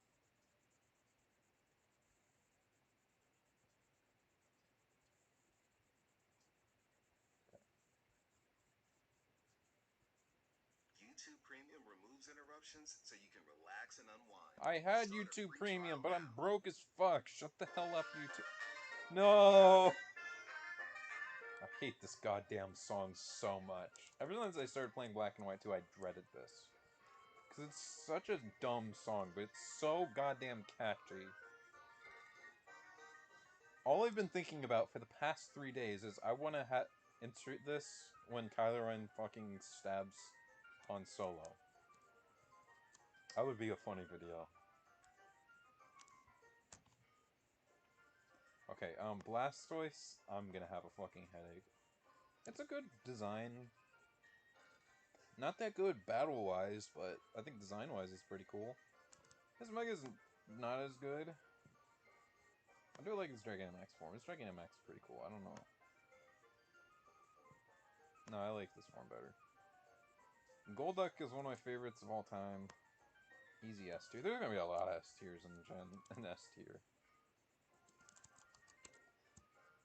YouTube Premium removes interruptions so you can relax and unwind. I had YouTube Premium, but I'm broke as fuck. Shut the hell up, YouTube. No! I hate this goddamn song so much. Ever since I started playing Black and White 2, I dreaded this. Because it's such a dumb song, but it's so goddamn catchy. All I've been thinking about for the past 3 days is I want to insert this when Kylo Ren fucking stabs Han Solo. That would be a funny video. Okay, Blastoise, I'm gonna have a fucking headache. It's a good design. Not that good battle-wise, but I think design-wise it's pretty cool. His Mega's not as good. I do like his Dragon MX form. His Dragon MX is pretty cool. I don't know. No, I like this form better. Golduck is one of my favorites of all time. Easy S tier. There's gonna be a lot of S tiers in S tier.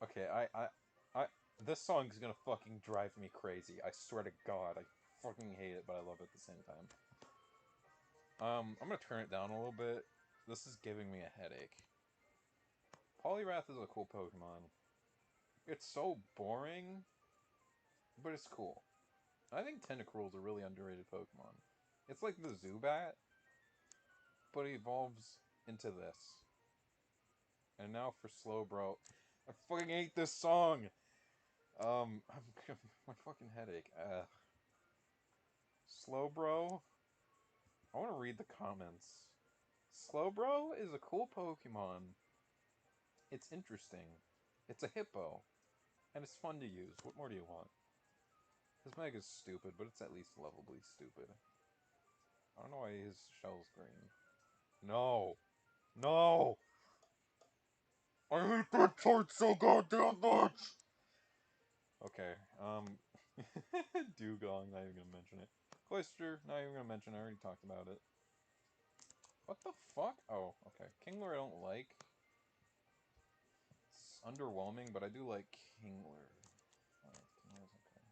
Okay, this song's gonna fucking drive me crazy. I swear to God, I fucking hate it, but I love it at the same time. I'm gonna turn it down a little bit. This is giving me a headache. Poliwrath is a cool Pokemon. It's so boring, but it's cool. I think Tentacruel's a really underrated Pokemon. It's like the Zubat, but it evolves into this. And now for Slowbro. I fucking hate this song! My fucking headache. Slowbro? I want to read the comments. Slowbro is a cool Pokemon. It's interesting. It's a hippo. And it's fun to use. What more do you want? His Mega's stupid, but it's at least lovably stupid. I don't know why his shell's green. No! No! I hate that part so goddamn much! Okay, Dugong, not even gonna mention it. Cloyster, not even gonna mention it, I already talked about it. What the fuck? Oh, okay. Kingler I don't like. It's underwhelming, but I do like Kingler. Alright, Kingler's okay.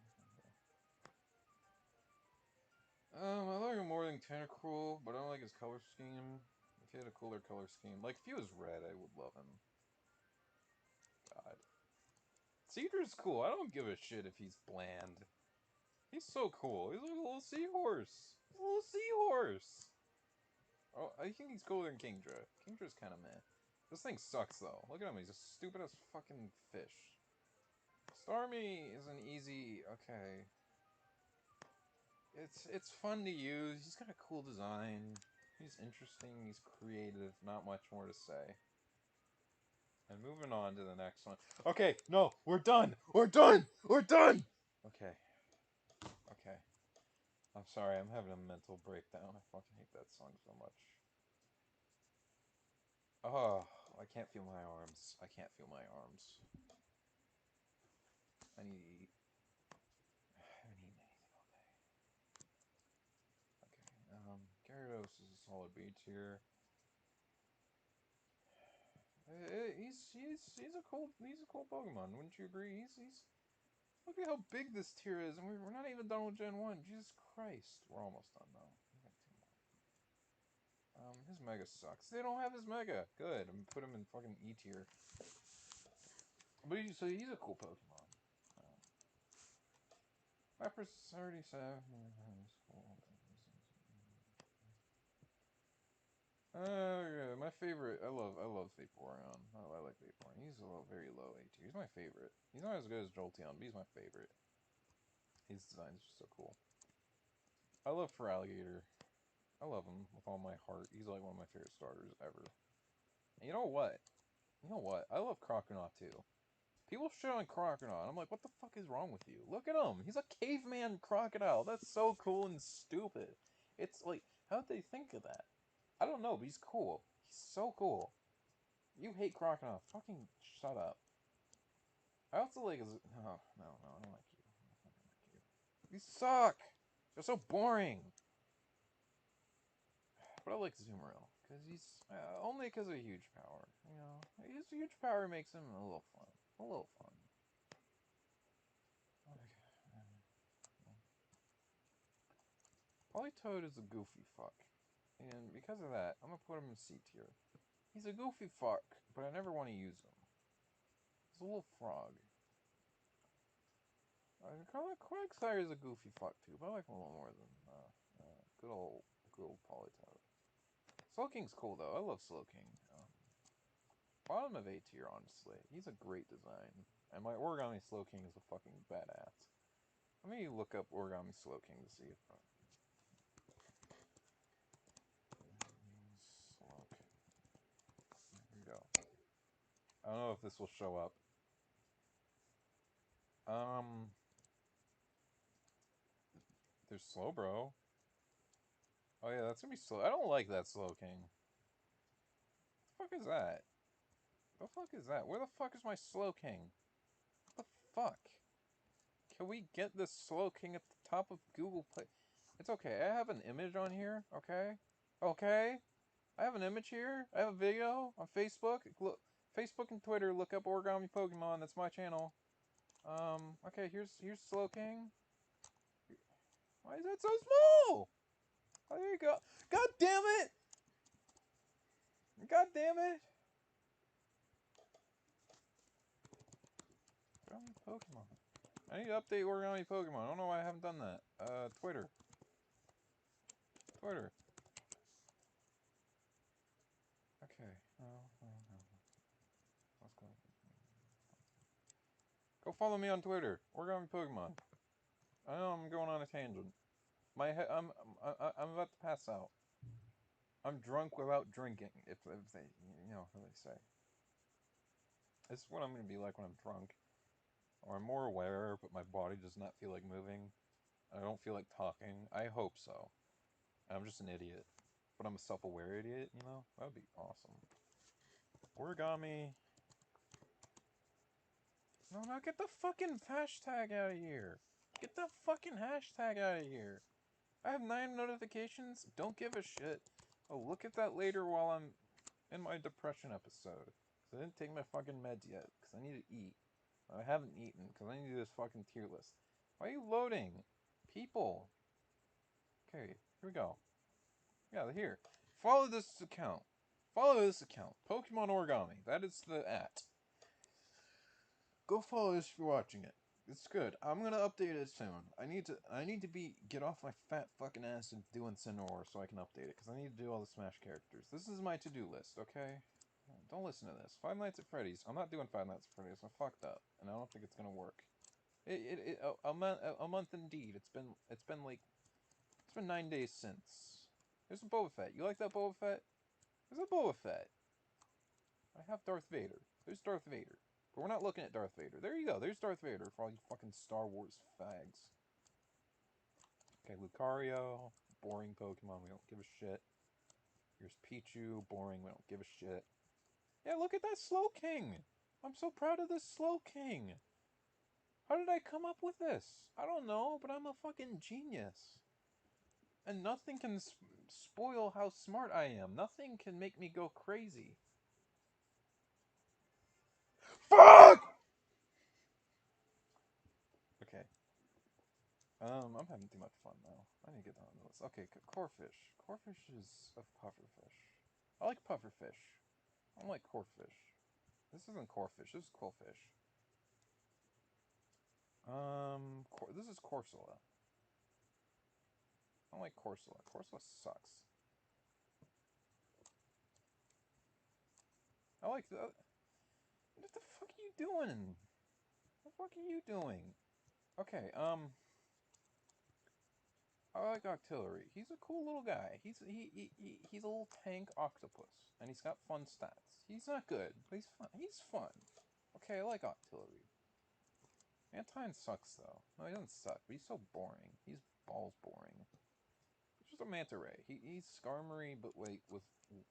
I like him more than Tentacruel, but I don't like his color scheme. If he had a cooler color scheme. Like, if he was red, I would love him. God. Cedar's cool. I don't give a shit if he's bland. He's so cool. He's like a little seahorse. He's a little seahorse. Oh, I think he's cooler than Kingdra. Kingdra's kind of meh. This thing sucks, though. Look at him. He's a stupid-ass fucking fish. Starmie is an easy... Okay. It's fun to use. He's got a cool design. He's interesting. He's creative. Not much more to say. And moving on to the next one. Okay, no, we're done. We're done. We're done. Okay. Okay. I'm sorry. I'm having a mental breakdown. I fucking hate that song so much. Oh, I can't feel my arms. I can't feel my arms. I need to eat. I haven't eaten anything all day. Okay. Lapras is a solid B tier. He's a cool Pokemon, wouldn't you agree? He's look at how big this tier is, and we're not even done with Gen 1. Jesus Christ. We're almost done, though. We got 2 more. His Mega sucks. They don't have his Mega. Good. I'm gonna put him in fucking E tier. But so he's a cool Pokemon. Lapras already said. Cool. Yeah, my favorite. I love Vaporeon. I like Vaporeon. He's very low A tier. He's my favorite. He's not as good as Jolteon, but he's my favorite. His design is just so cool. I love Feraligatr. I love him with all my heart. He's like one of my favorite starters ever. And you know what? I love Crocodile too. People shit on Crocodile, and I'm like, what the fuck is wrong with you? Look at him. He's a caveman crocodile. That's so cool and stupid. It's like, how'd they think of that? I don't know, but he's cool. He's so cool. You hate Crocodile. Fucking shut up. I also like his... No, I don't like you. I don't like you. You suck! You're so boring! But I like Zoomeril, because he's... only because of huge power, you know? His huge power makes him a little fun. A little fun. Politoed is a goofy fuck. And because of that, I'm gonna put him in C tier. He's a goofy fuck, but I never want to use him. He's a little frog. Quagsire is a goofy fuck too, but I like him a little more than good old Politoed. Slowking's cool though. I love Slowking. Bottom of A tier, honestly. He's a great design, and my Origami Slowking is a fucking badass. Let me look up Origami Slowking to see if. Slowking. Here we go. I don't know if this will show up. There's Slowbro. Oh yeah, that's gonna be slow. I don't like that Slowking. The fuck is that? The fuck is that? Where the fuck is my Slowking? What the fuck? Can we get this Slowking at the top of Google Play? It's okay. I have an image on here. Okay. Okay. I have an image here. I have a video on Facebook. Look, Facebook and Twitter. Look up Origami Pokemon. That's my channel. Okay. Here's Slowking. Why is that so small? Oh, there you go. God damn it! God damn it! Origami Pokemon. I need to update Origami Pokemon. I don't know why I haven't done that. Twitter. Okay. No. Let's go. Go follow me on Twitter. Origami Pokemon. I know I'm going on a tangent. I'm about to pass out. I'm drunk without drinking. If they, how they say. This is what I'm going to be like when I'm drunk. Or I'm more aware, but my body does not feel like moving. I don't feel like talking. I hope so. I'm just an idiot. But I'm a self-aware idiot, you know? That would be awesome. Origami. No, get the fucking hashtag out of here. Get the fucking hashtag out of here. I have 9 notifications. Don't give a shit. I'll look at that later while I'm in my depression episode. Because I didn't take my fucking meds yet. Because I need to eat. I haven't eaten. Because I need to do this fucking tier list. Why are you loading? People. Okay, here we go. Yeah, here. Follow this account. Pokemon Origami. That is the @ Go follow this if you're watching it. It's good. I'm gonna update it soon. I need to get off my fat fucking ass and do Incineroar so I can update it, because I need to do all the Smash characters. This is my to-do list, okay? Don't listen to this. Five Nights at Freddy's. I'm not doing Five Nights at Freddy's. I fucked up, and I don't think it's gonna work. A month indeed. It's been 9 days since. There's a Boba Fett. You like that Boba Fett? There's a Boba Fett. I have Darth Vader. There's Darth Vader. But we're not looking at Darth Vader. There you go. There's Darth Vader for all you fucking Star Wars fags. Okay, Lucario. Boring Pokemon. We don't give a shit. Here's Pichu. Boring. We don't give a shit. Yeah, look at that Slowking. I'm so proud of this Slowking. How did I come up with this? I don't know, but I'm a fucking genius. And nothing can spoil how smart I am. Nothing can make me go crazy. Fuck! Okay. I'm having too much fun now. I need to get down to this. Okay, Corefish. Corefish is a pufferfish. I like pufferfish. I don't like corefish. This isn't corefish. This is quillfish. This is Corsola. I don't like Corsola. Corsola sucks. I like the... What the fuck are you doing? What the fuck are you doing? Okay, I like Octillery. He's a cool little guy. He's a little tank octopus, and he's got fun stats. He's not good, but he's fun. He's fun. Okay, I like Octillery. Mantine sucks though. No, he doesn't suck, but he's so boring. He's balls boring. He's just a manta ray. He's Skarmory, but wait, with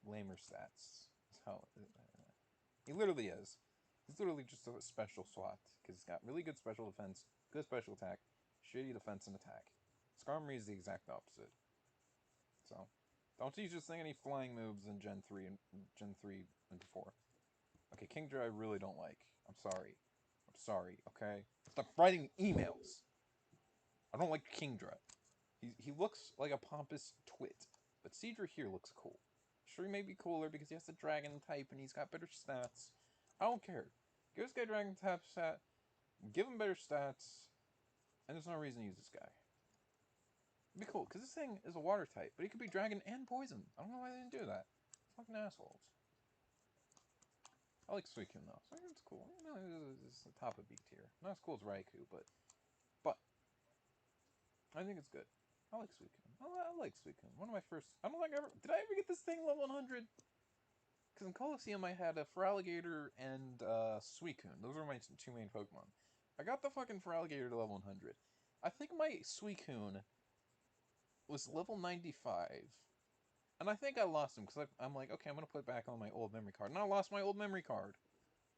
lamer stats. That's how he literally is. He's literally just a special SWAT because he's got really good special defense, good special attack, shitty defense and attack. Skarmory is the exact opposite. So, don't teach this thing any flying moves in Gen 3 and 4. Okay, Kingdra I really don't like. I'm sorry. I'm sorry, okay? Stop writing emails! I don't like Kingdra. He looks like a pompous twit, but Seadra here looks cool. Sure, he may be cooler because he has the dragon type and he's got better stats. I don't care. Give this guy dragon type stat, give him better stats, and there's no reason to use this guy. It'd be cool, because this thing is a water type, but it could be dragon and poison. I don't know why they didn't do that. Fucking assholes. I like Suicune though. Suicune's cool. You know, it's the top of B tier. Not as cool as Raikou, but I think it's good. I like Suicune. I like Suicune. One of my first. I don't think I ever. Did I ever get this thing level 100? Because in Colosseum I had a Feraligatr and Suicune. Those were my two main Pokemon. I got the fucking Feraligatr to level 100. I think my Suicune was level 95. And I think I lost him because I'm like, okay, I'm going to put it back on my old memory card. And I lost my old memory card.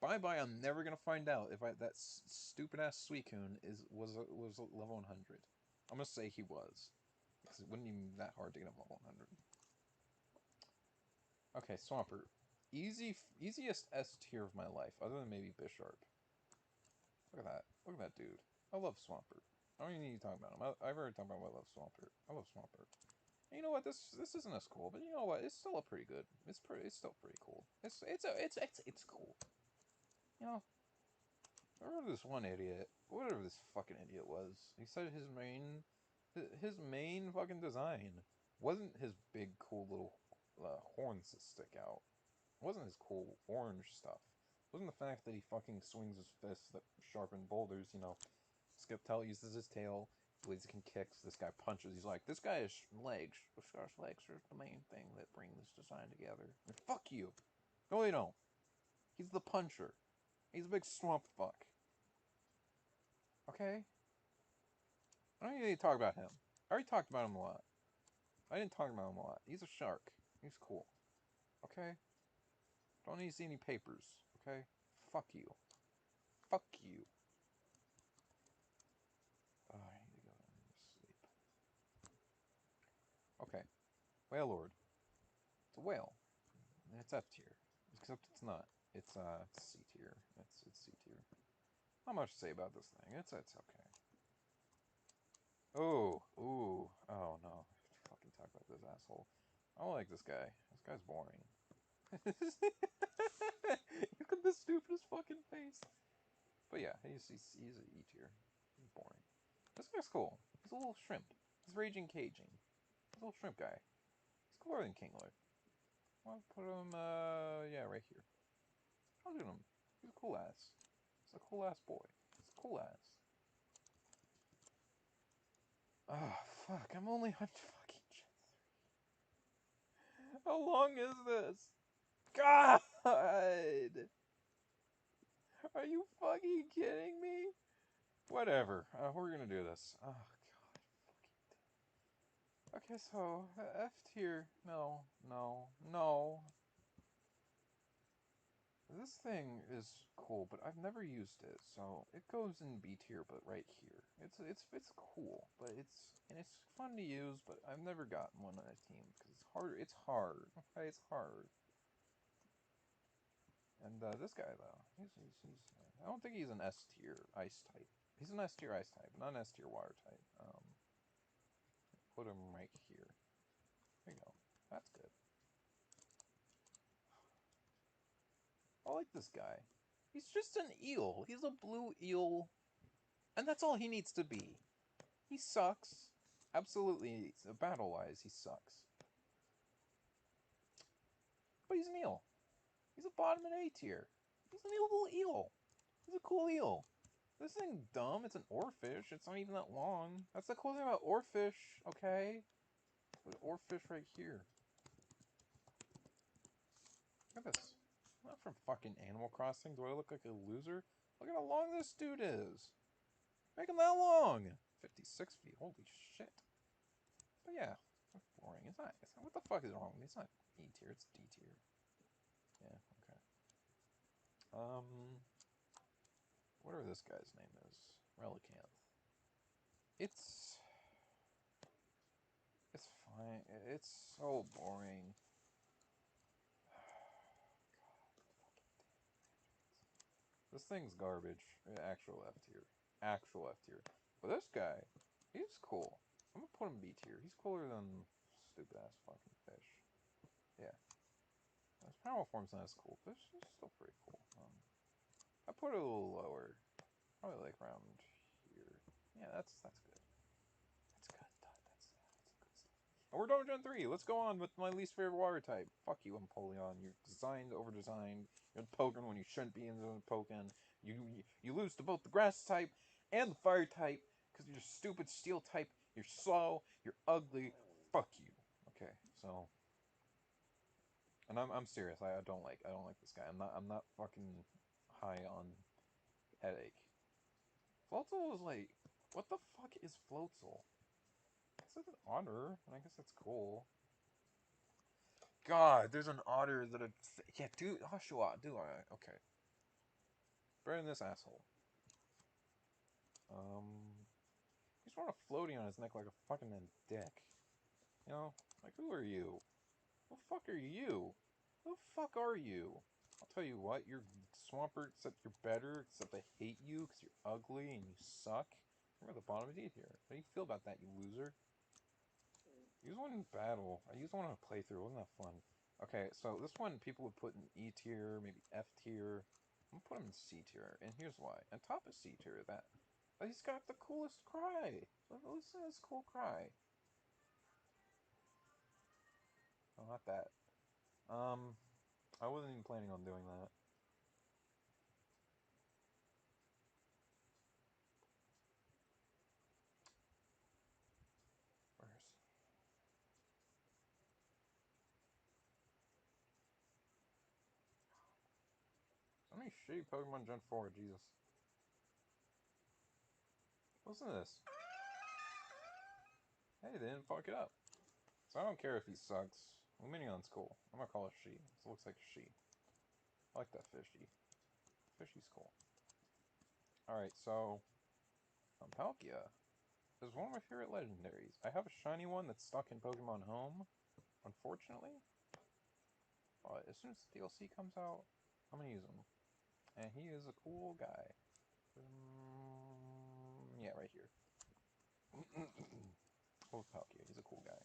Bye-bye, I'm never going to find out if that stupid-ass Suicune was level 100. I'm going to say he was. Because it wouldn't even be that hard to get him level 100. Okay, Swampert. Easiest S tier of my life, other than maybe Bisharp. Look at that. Look at that dude. I love Swampert. I don't even need to talk about him. I've already talked about why I love Swampert. I love Swampert. And you know what? This isn't as cool, but you know what? It's still a pretty good. It's still pretty cool. It's cool. You know, I remember this one idiot, whatever this fucking idiot was. He said his main fucking design wasn't his big cool little horns that stick out. It wasn't his cool orange stuff. It wasn't the fact that he fucking swings his fists that sharpen boulders. You know, Skiptel uses his tail. Blaziken kicks. This guy punches. He's like, this guy has legs. This guy's legs are the main thing that bring this design together. And fuck you. No, you don't. He's the puncher. He's a big swamp fuck. Okay? I don't need to talk about him. I already talked about him a lot. I didn't talk about him a lot. He's a shark. He's cool. Okay? Don't need to see any papers. Okay? Fuck you. Fuck you. Oh, I need to go to sleep. Okay. Whale Lord. It's a whale. And it's F tier. Except it's not. It's C tier. It's C tier. Not much to say about this thing. It's okay. Oh, ooh. Oh no. I have to fucking talk about this asshole. I don't like this guy. This guy's boring. Look at the stupidest fucking face. But yeah, he's an E tier. He's boring. This guy's cool. He's a little shrimp. He's raging caging. He's a little shrimp guy. He's cooler than Kingler. I'll put him, yeah, right here. I'll do him. He's a cool ass. He's a cool ass boy. He's a cool ass. Oh, fuck. I'm only on fucking Gen 3. How long is this? God! Are you fucking kidding me? Whatever. We're gonna do this. Oh, God. Okay, so, F tier. No, no, no. This thing is cool, but I've never used it, so it goes in B tier, but right here. It's cool, but it's fun to use. But I've never gotten one on a team because it's hard. It's hard. Okay, it's hard. And this guy though, he's I don't think he's an S tier ice type. He's an S tier ice type, not an S tier water type. Put him right here. There you go. That's good. I like this guy. He's just an eel. He's a blue eel, and that's all he needs to be. He sucks. Absolutely, battle-wise, he sucks. But he's an eel. He's a bottom and A tier. He's an little eel. He's a cool eel. This thing's dumb. It's an oarfish. It's not even that long. That's the cool thing about oarfish, okay? Put an oarfish right here. Look at this. I'm not from fucking Animal Crossing. Do I look like a loser? Look at how long this dude is. Make him that long. 56 feet. Holy shit. But yeah, that's boring. It's not. What the fuck is wrong? It's not E tier. It's D tier. Yeah. Okay. Whatever this guy's name is, Relicanth. It's fine. It's so boring. This thing's garbage. Actual F tier. Actual F tier. But this guy, he's cool. I'm gonna put him B tier. He's cooler than stupid ass fucking fish. Yeah. His power form's not as cool. Fish is still pretty cool. I put it a little lower. Probably like around here. Yeah, that's good. That's good. That's good stuff. And we're done with Gen 3. Let's go on with my least favorite water type. Fuck you, Empoleon. You're designed, over-designed. You're in Pokemon when you shouldn't be in the Pokemon. You lose to both the grass type and the fire type because you're stupid steel type. You're slow. You're ugly. Fuck you. Okay, so... And I'm serious. I don't like this guy. I'm not fucking high on headache. Floatzel is like, what the fuck is Floatzel? It's like an otter, and I guess that's cool. God, there's an otter that yeah, dude, Oshawott, do I? Okay. Better than this asshole. He's wearing a floaty on his neck like a fucking dick. You know? Like, who are you? Who the fuck are you? Who the fuck are you? I'll tell you what, you're Swampert, except you're better, except I hate you because you're ugly and you suck. You're at the bottom of the here. How do you feel about that, you loser? Use one in battle. I used one on a playthrough. Wasn't that fun? Okay, so this one people would put in E tier, maybe F tier. I'm gonna put him in C tier, and here's why. On top of C tier, he's got the coolest cry. Listen to this cool cry. Oh, not that. I wasn't even planning on doing that. Where's... So many shitty Pokemon Gen 4, Jesus. Listen to this. Hey, they didn't fuck it up. So I don't care if he sucks. Luminion's cool. I'm gonna call it she. It looks like a she. I like that fishy. Fishy's cool. Alright, so... Palkia is one of my favorite legendaries. I have a shiny one that's stuck in Pokemon Home, unfortunately. But as soon as the DLC comes out, I'm gonna use him. And he is a cool guy. Yeah, right here. Cool Palkia, he's a cool guy.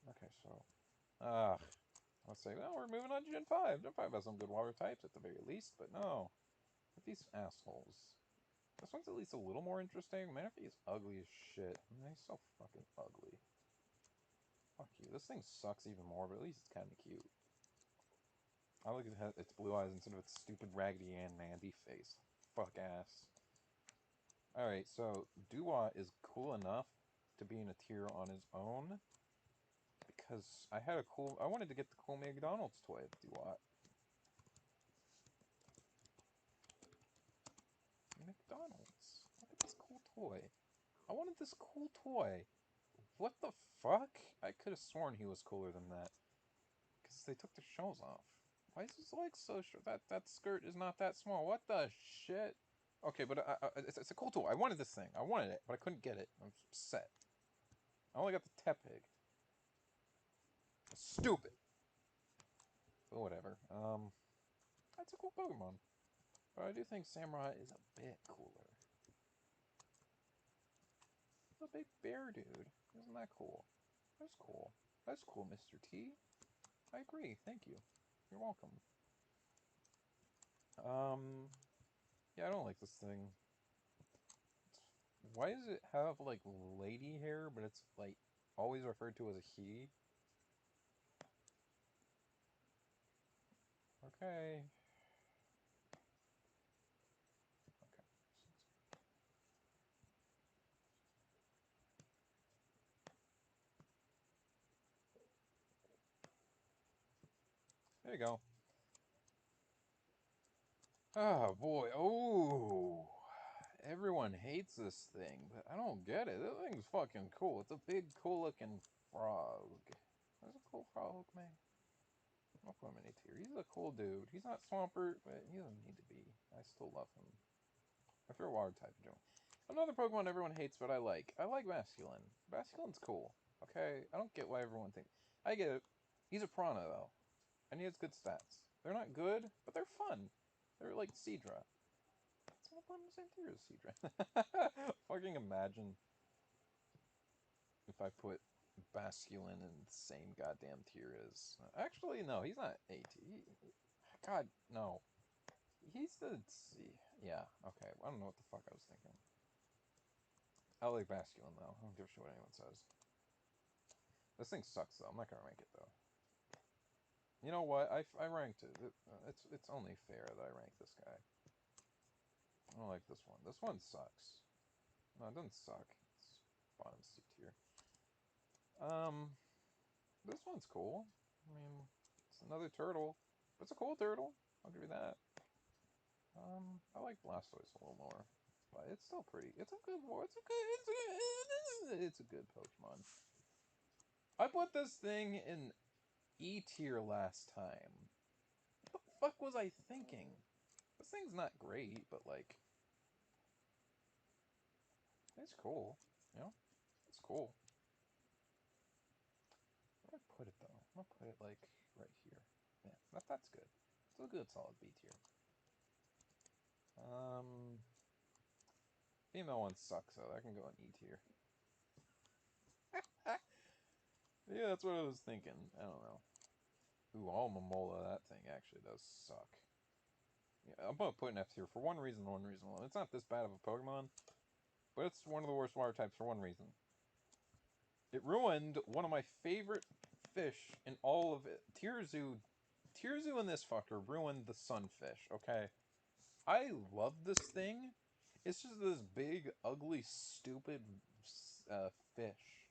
Okay, so... let's say, well, we're moving on to Gen 5. Gen 5 has some good water types at the very least, but no. With these assholes. This one's at least a little more interesting. Manaphy is ugly as shit. He's so fucking ugly. Fuck you. This thing sucks even more, but at least it's kind of cute. I like its blue eyes instead of its stupid Raggedy Ann Mandy face. Fuck ass. Alright, so Dewott is cool enough to be in a tier on his own. Because I wanted to get the cool McDonald's toy of Dewott. McDonald's. Look at this cool toy. I wanted this cool toy. What the fuck? I could have sworn he was cooler than that. Because they took the shells off. Why is his leg so short? That skirt is not that small. What the shit? Okay, but it's a cool tool. I wanted this thing. I wanted it, but I couldn't get it. I'm upset. I only got the Tepig. Stupid. But whatever. That's a cool Pokemon. But I do think Samurai is a bit cooler. It's a big bear dude. Isn't that cool? That's cool. That's cool, Mr. T. I agree. Thank you. You're welcome. Yeah, I don't like this thing. Why does it have, like, lady hair, but it's, like, always referred to as a he? Okay. Okay. There you go. Oh, boy. Oh. Everyone hates this thing, but I don't get it. This thing's fucking cool. It's a big, cool-looking frog. That's a cool frog, man. I'll put him in A tier. He's a cool dude. He's not Swampert, but he doesn't need to be. I still love him. I throw water type into him. Another Pokemon everyone hates, but I like. I like Basculin. Basculin's cool. Okay? I don't get why everyone thinks. I get it. He's a Piranha, though. And he has good stats. They're not good, but they're fun. They're like Seadra. Someone put him in the same tier as Seadra. Fucking imagine if I put Basculin in the same goddamn tier as... Actually, no, he's not A tier. God, no. He's the... Yeah, okay. I don't know what the fuck I was thinking. I like Basculin, though. I don't give a shit what anyone says. This thing sucks, though. I'm not gonna rank it, though. You know what? I ranked it. It's only fair that I rank this guy. I don't like this one. This one sucks. No, it doesn't suck. It's bottom C tier. This one's cool. I mean, it's another turtle. But it's a cool turtle. I'll give you that. I like Blastoise a little more. But it's still pretty. It's a good it's a good Pokemon. I put this thing in E tier last time. What the fuck was I thinking? This thing's not great, but like, it's cool. You know, it's cool. Where do I put it though? I'm gonna put it like right here. Yeah, that's good. It's a good solid B tier. Female one sucks though. That can go in E tier. Yeah, that's what I was thinking. I don't know. Ooh, Alomomola, that thing actually does suck. Yeah, I'm gonna put an F tier for one reason alone. It's not this bad of a Pokemon, but it's one of the worst water types for one reason. It ruined one of my favorite fish in all of it. Tirzu and this fucker ruined the sunfish, okay? I love this thing. It's just this big, ugly, stupid fish.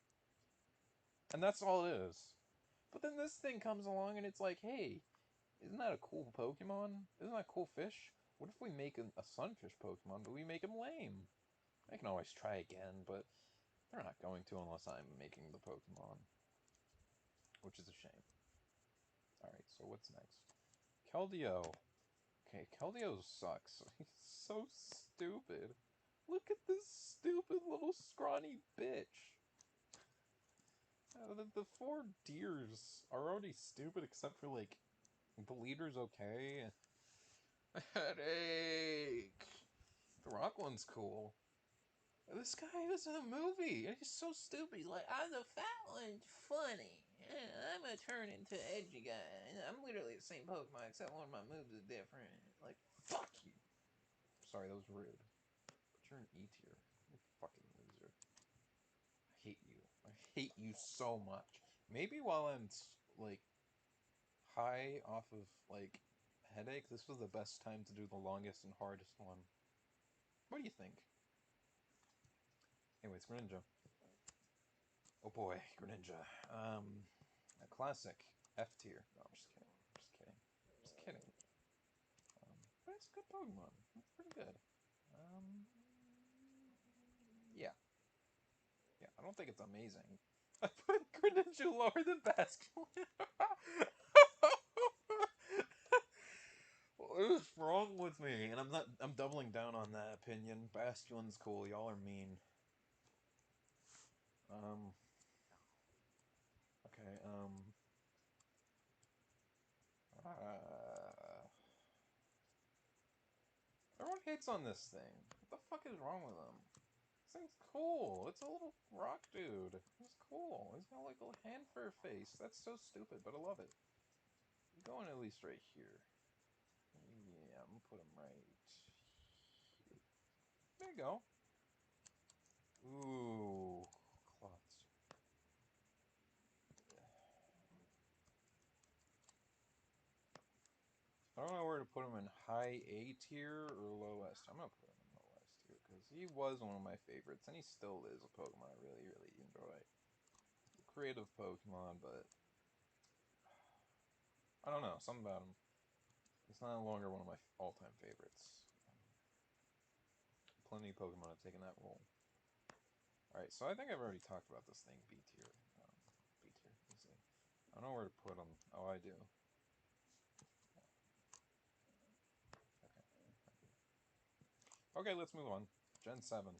And that's all it is. But then this thing comes along and it's like, hey, isn't that a cool Pokemon? Isn't that a cool fish? What if we make a sunfish Pokemon, but we make him lame? I can always try again, but they're not going to unless I'm making the Pokemon. Which is a shame. Alright, so what's next? Keldeo. Okay, Keldeo sucks. He's so stupid. Look at this stupid little scrawny bitch. The four deers are already stupid except for, like, the leader's okay. Headache. The rock one's cool. This guy was in a movie, and he's so stupid. He's like, I'm the fat one, funny. I'm gonna turn into an edgy guy. I'm literally the same Pokemon, except one of my moves is different. Like, fuck you. Sorry, that was rude. But you're an E tier. You fucking loser. I hate you. I hate you so much. Maybe while I'm, like, high off of, like, headache, this was the best time to do the longest and hardest one. What do you think? Anyways, Greninja. Oh boy, Greninja. A classic F tier. No, I'm just kidding. I'm just kidding. I'm just kidding. But it's a good Pokemon. It's pretty good. Yeah. Yeah, I don't think it's amazing. I put Greninja lower than Basculin. What is wrong with me? And I'm doubling down on that opinion. Bastion's cool. Y'all are mean. Okay, everyone hates on this thing. What the fuck is wrong with them? This thing's cool. It's a little rock dude. It's cool. He's got like a little hand for a face. That's so stupid, but I love it. I'm going at least right here. Yeah, I'm gonna put him right here. There you go. Ooh, clots. I don't know where to put him in high A tier or low S. I'm gonna put him in low S tier because he was one of my favorites, and he still is a Pokemon I really, really enjoy. Creative Pokemon, but I don't know, something about him. He's no longer one of my all-time favorites. Plenty of Pokemon have taken that role. Alright, so I think I've already talked about this thing, B tier. B tier, let's see. I don't know where to put him. Oh, I do. Okay. Okay, let's move on. Gen 7.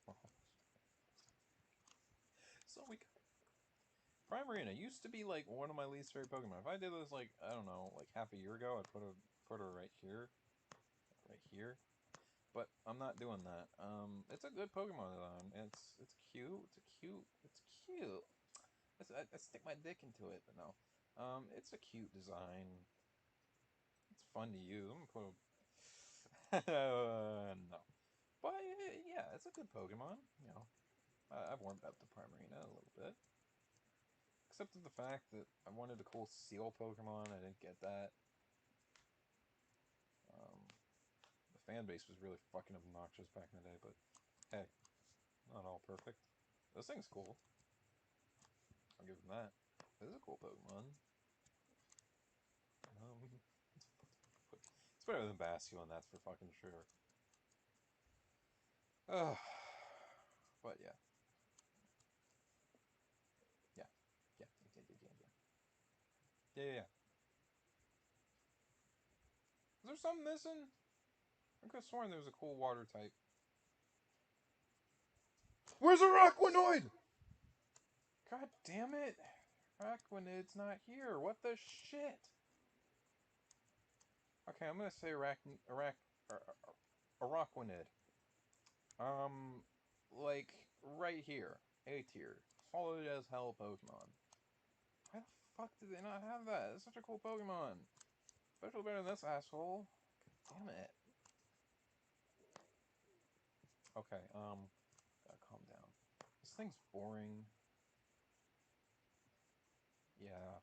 So we got Primarina used to be like one of my least favorite Pokemon. If I did this like, I don't know, like half a year ago, I'd put her right here. Right here. But I'm not doing that. It's a good Pokemon design. It's cute. It's cute. I stick my dick into it, but no. It's a cute design. It's fun to use. I'm gonna put a... no. But yeah, it's a good Pokemon. You know, I've warmed up to Primarina a little bit. Except for the fact that I wanted a cool Seal Pokemon. I didn't get that. The fan base was really fucking obnoxious back in the day, but hey, not all perfect. This thing's cool. I'll give him that. It is a cool Pokemon. It's better than Bastion, that's for fucking sure. But yeah. Yeah. Yeah. Yeah. Is there something missing? I could have sworn there was a cool water type. Where's Araquanoid? God damn it. Araquanid's not here. What the shit? Okay, I'm gonna say Araquanid. Like, right here. A tier. Solid as hell Pokemon. Why the fuck did they not have that? It's such a cool Pokemon. Especially better than this asshole. God damn it. Okay, gotta calm down. This thing's boring. Yeah.